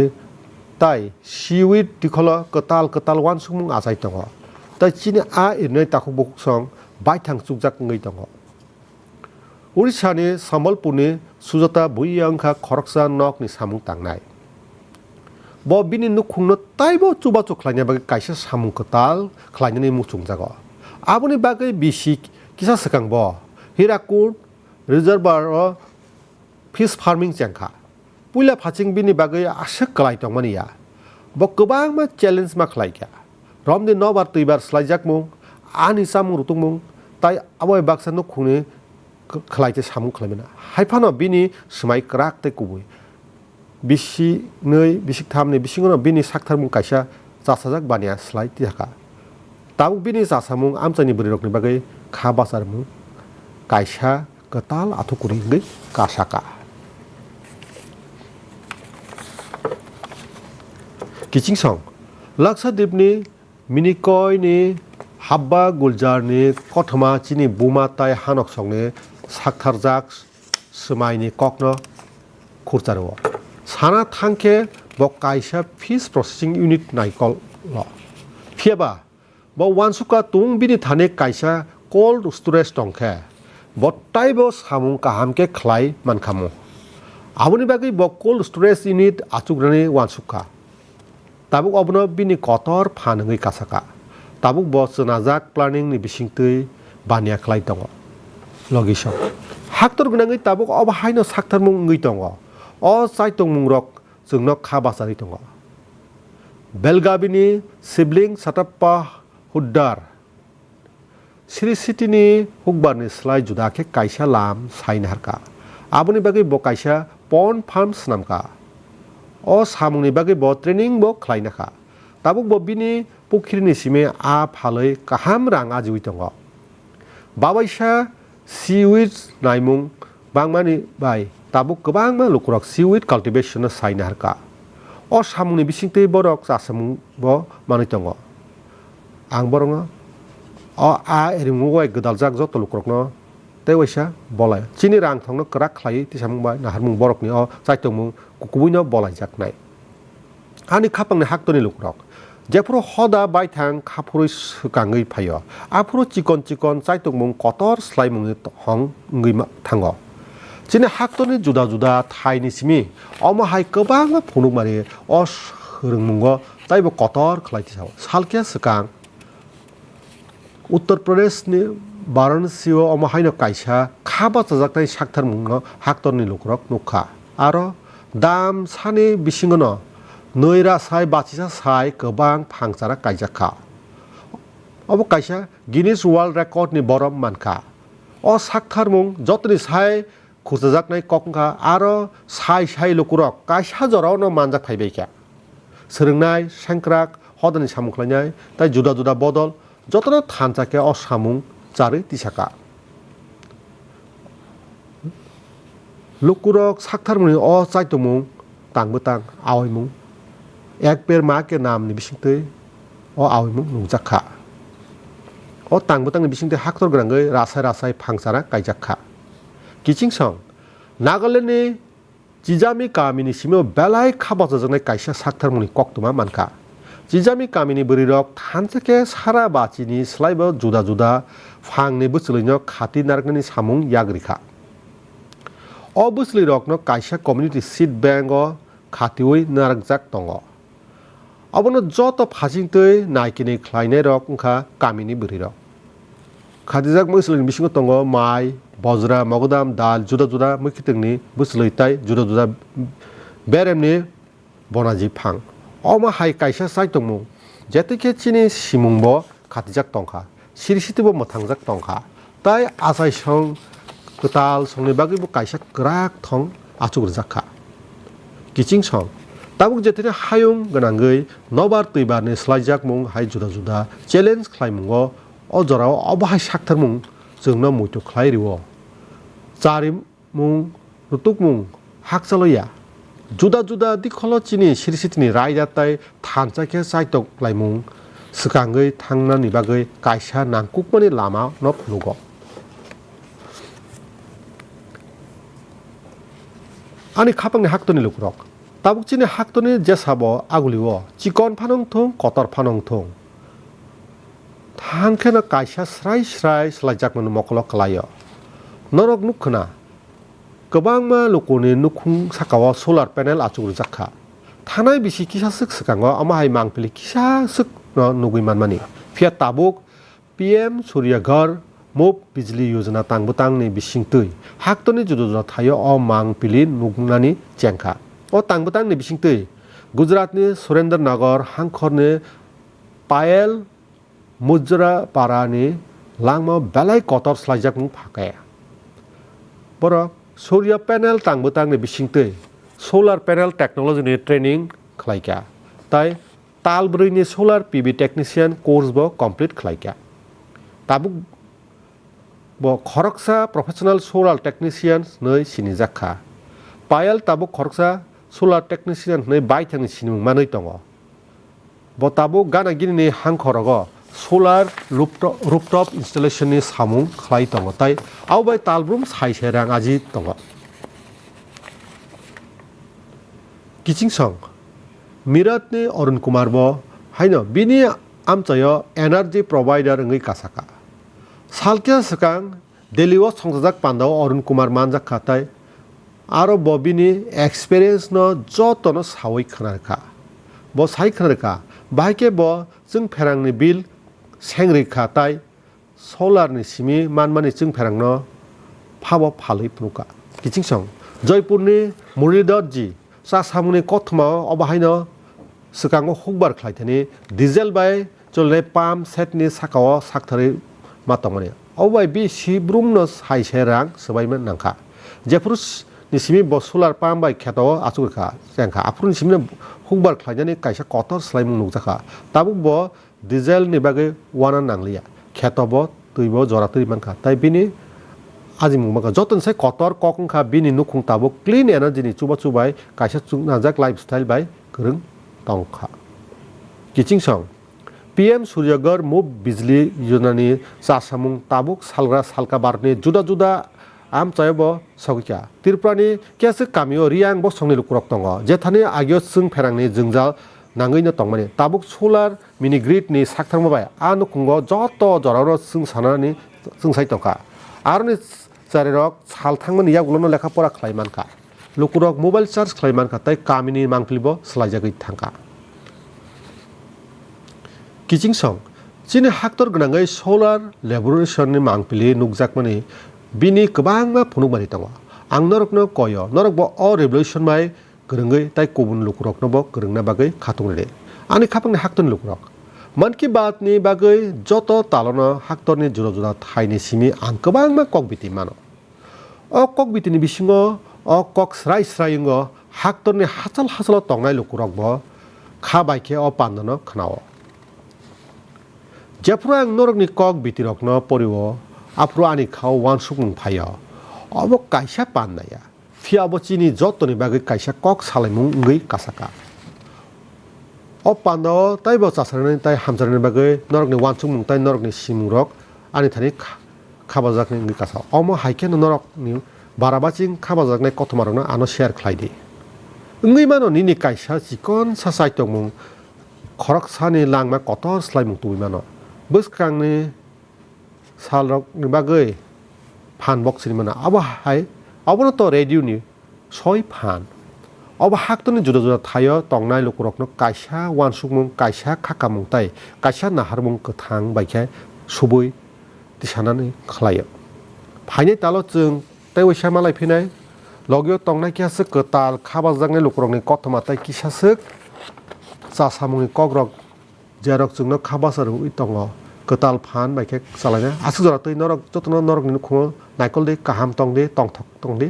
ताई सिविड दिखलो गोताल वानसुमुं आजाय दङ ताई चिनि आ एरनाय ताखु बुकसं बायथां चुकजाक ngै दङ उड़िसानि सम्बलपुरनि Sujata बुइयांखा खरकसा नकनि सामुं तांनाय bo bini nukhungno taibo chubachu khlaina bagai kaisa samung kotal khlainani muchung jago aboni bagai bisi kisa sakang bo Hirakud reservoir fish farming changkha puila phaching bini bagai asek kalai tongmani ya bo gobang ma challenge ma khlaikya romni nobar tuibar slaijak mung ani samung rutung mung tai aboi baksa nukhungni khlaite samung khlaimena haifano bini smai krak te kubui bisi nei bisik thamni bisingono bini sakthar mung kaisa jasajak bania slai tiaka tabuk bini jasamung amchani brirokni bagai kha basar mung kaisa ketal athukuri ngai kasaka kichingsong Lakshadweepni Minikoyni Habba Guljarni Kothama chini buma tai hanok songne saktarjak smaini kokno khurcharo sana thangke bo kaisa fish processing unit naikol lo phiaba bo wansuka tung bini thane kaisa cold storage tongkha bo taibo samung kaham ke khlai mankhamo aboni bagi bo cold storage unit achugrani wansuka tabuk obono bini kotor phanangai kasaka tabuk bo chnajak planning ni bisingtui bania khlai tongo logisok haktor gunangai tabuk obo haino saktarmung ngui tongo o saitongmung rok jungno khabasari tongo Belgabini sibling satappa huddar Sri City ni hukbarni slai juda ke kaisa lam sain harka aboni bagi bo kaisa pon farm snamka o samungni bagi bo training bo khlainaka tabuk bo bini pukhrini sime a phaloi kaham rang ajui tongo babaisa seaweed naimung bangmani bai tabuk kobangma lukurok seaweed cultivation sain harka o samungni bisingtei borok chasamung bo mani tongo ang borongo o a erimugo gdaljak joto lukrokno tewaisa bolai chini rang thongno krak khlai tisamung bai naharmung borokni o chaitongmung kukubuino bolai jaknai ani khapangni haktoni lukrok jepro hoda bai thang khapurui sukangui phayo apuro chikon chikon chaitongmung kotor slaimung hong ngui thango chini haktoni juda juda thaini simi omo hai kobang phunuk mari o rungmungo taibo kotor khlai tisao salkya sukang Uttar Pradesh ni Varanasi o omo haino kaisa khaba chajaknai saktarmungno haktorni lukrok nukha aro dam sani bisingono noira sai bachisa sai kobang phangchara kaijakha obo kaisa Guinness World Record ni borom mankha o saktarmung jotni sai khujajaknai kokngkha aro sai sai lukurok kaisa jorao manjak phaibaikha srwngnai sankrak hodani samung khlainai tai juda juda bodol যতন থানচাকে অসামুং চারে তিসাকা লুকুরক সাকথারমুনি অ চাইতমুং তাংবতাং আওয়াইমুং এক পের মাকে নামনি বিসিংতে অ আওয়াইমুং নুজাখা অ তাংবতাংনি বিসিংতে হাকতর গ্রাঙ্গৈ রাসাই রাসাই ফাংসারা কাইজাখা কিচিংসং নাগালেন্ডনি জিজামি কামিনি সিমেও বেলাই খাবাজাজনাই কাইসা সাকথারমুনি কক্তমা মানখা Jijami kamini berirok thansake sara bachini slaibo juda juda phangni buchulino khati naraknani samung yagrikha o buchulirokno kaisa community seed bank o khatiui narakjak tongo abono joto phasingtui naikini khlainai rok wngkha kamini berirok khadijak buchulini bisingo tongo mai bojra mogodam dal juda juda mukhitungni buchului tai juda juda beremni bonaji phang Oma hai kaisa saitongmung jetike chini simungbo khatijak tongkha sirisitibo mothangjak tongkha tai asai song ketal songni bagibo kaisa krak thong achugrjakha kiching song tabuk jetine hayung ganangoi nobar tuibarni slaijak mung hai juda juda challenge khlaimungo o jorao obahai saktarmung jungno muitu khlairiwo charimung rutukmung hakchaloya juda juda dikholo chini sirisitini raijatai thanchake saitok laimung sukangoi thangnani bagoi kaisa nangkukmani lama no phlugo ani khapangni haktoni lukrok tabuk chini haktoni jesabo aguliwo chikon phanong thong kotor phanong thong thangkhena kaisa srai srai slaijakmani mokolo klayo norok nukhna Kobangma lukuni nukhung sakao solar panel achurjakha thanai bisi kisa sik sikango amahai mangpili kisa sik no nugui manmani phia tabuk PM Surya Ghar Muft Bijli Yojana tangbutangni bisingtui haktoni judujuda thayo o mangpili nugnani chengkha o tangbutangni bisingtui Gujaratni Surendranagar hangkhorni Payal Mujra Parani langma belai kotor slaijakmung phakaya borok Surya panel tangbutangni bisingtui solar panel technology ni training khlaika tai talbruini solar PV technician course bo complete khlaika tabuk bo khoroksa professional solar technician nei sinijakha payal tabuk khoroksa solar technician nei baithangni sinimung manui tongo bo tabuk gana gini ni hangkhorogo solar rooftop installation ni samung khlai tongo tai aubai talbrum sai serang aji tongo kiching song Mirat ni Arun Kumar bo haino bini 암자여 에너지 프로바이더 응의 가사가 살게 스강 델리워 성사작 반다오 어른 Kumar 만작 가타이 아로 버비니 experience너 저또너 사오이 크나르카 뭐 사이 크나르카 바이게 뭐증 페랑니 빌 생리 가타이 솔라르니 시미 만만이 증 페랑너 파워 팔이 프누카 기칭성 जयपुरनि मुरलीधरजी सासामुनि कथमा अबाहायनो सिगाङाव हुकबार खालायथेनि diesel bye चलने palm सेटनि साकाव साकथारि मातंमनि अबाय बि सिब्रुमनो साइसे रां सबायमोन नांखा जेफुर निसिमि बसुलार palm bye खेताव आसुरखा जेंखा आफुरनि सिमनो हुकबार खालायनानै कायसा Qatar स्लाइमुं नुजाखा Tabuk ब diesel नि बागै वाना नांलिया खेताव तुइबो जरातरि मानखा ताइ बिनि 아직 뭔가 저떤 새 거떨 거kun가 비니 누쿵 따보 클린 에너지니 주바주바이 가셔 중나작 라이프스타일 바이 그릉 덩카 기칭성 PM सूर्यगर मुब बिजली योजनानि सासामुं ताबुक सालग्रा सालका बारनि जुदा जुदा आम चायब सगिया त्रिपुरानि केसे कामियो रियां ब संनि लुकुरक दङ जेथानि आगियो जों फेरांनि जोंजा नाङैनो दंमानि ताबुक सोलार मिनि ग्रिडनि साकथारमाबाय आ नुकुंगो जत जरारो जों सानानि जों साइतका आरनि चारिरक सालथांमोन यागुलनो लेखापरा खालायमानखा लुकुरक मोबाइल चार्ज खालायमानखा ताइ कामिनि मांफ्लिबो स्लायजागै थांखा किचिंसं चिनि हाक्टर गोनाङै सोलार लेबोरेशननि मांफ्लि नुकजाकमानि बिनि गोबांमा फुनुकमानि दङ आं नरकनो कयो नरकबो अ रेभलिउसन बाय गोरोङै ताइ गुबुन लुकुरकनोबो गोरोंना बागै खाथंरे आनि खापांनि हाक्टन लुकुरक मन की बात नि बागै जत तालनो हाक्टरनि जुदा जुदा थाइनि सिमि आं गोबांमा ककबिति मानो अ ककबितिनि बिसिङो अ कक स्राय स्रायंगो हाक्टरनि हासल हासल तंनाय लुकुरकबो खाबायखे अ पान्दनो खनाव जेफ्रो आं नरकनि ककबितिरकनो परिवो आफ्रो आनि खाव वान सुकुं फायो अब कायसा पान्नाया फियाबो चिनि जतनि बागै कायसा कक सालायमुं ngै कासाका अ पान्दाव ताइबो चासारनानै ताइ हामजारनि बागै नरकनि वानसुं मुंताइ नरकनि सिमुरक आनि थानि खाबाजाकनि ngै कासाव अम हाइके नरकनि बाराबाचिं खाबाजाकनाय कथमारनो आनो शेयार खालायदि ngै मानो निनि कायसा जिकन सासाइतमुं खरक सानि लांमा कतर स्लाइमुं तुइ मानो बसखांनि सालरकनि बागै फान बक्सनि मानो अब हाय अबनो तो रेडियोनि सय फान अब हाक्टनि जुदा जुदा थायो तंनाय लुकुरकनो कायसा वानसुकमुं कायसा खाकामुं ताइ कायसा नाहारमुं गोथां बायखाय सुबै दिसानानै खालायो फाइनै ताल जों ताइ वैसा मालाय फैनाय लगियो तंनाय कियासो गोताल खाबाजांनाय लुकुरकनि कथमा ताइ किसासो चासामुंनि कग्रक जेरक जोंनो खाबासार उइ दङ गोताल फान बायखाय सालायना आसु जरा तै नरक जतनो नरकनि खुङो नायकल दे काहाम तंग दे तंथक तंग दे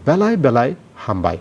बेलाय बेलाय हामबाय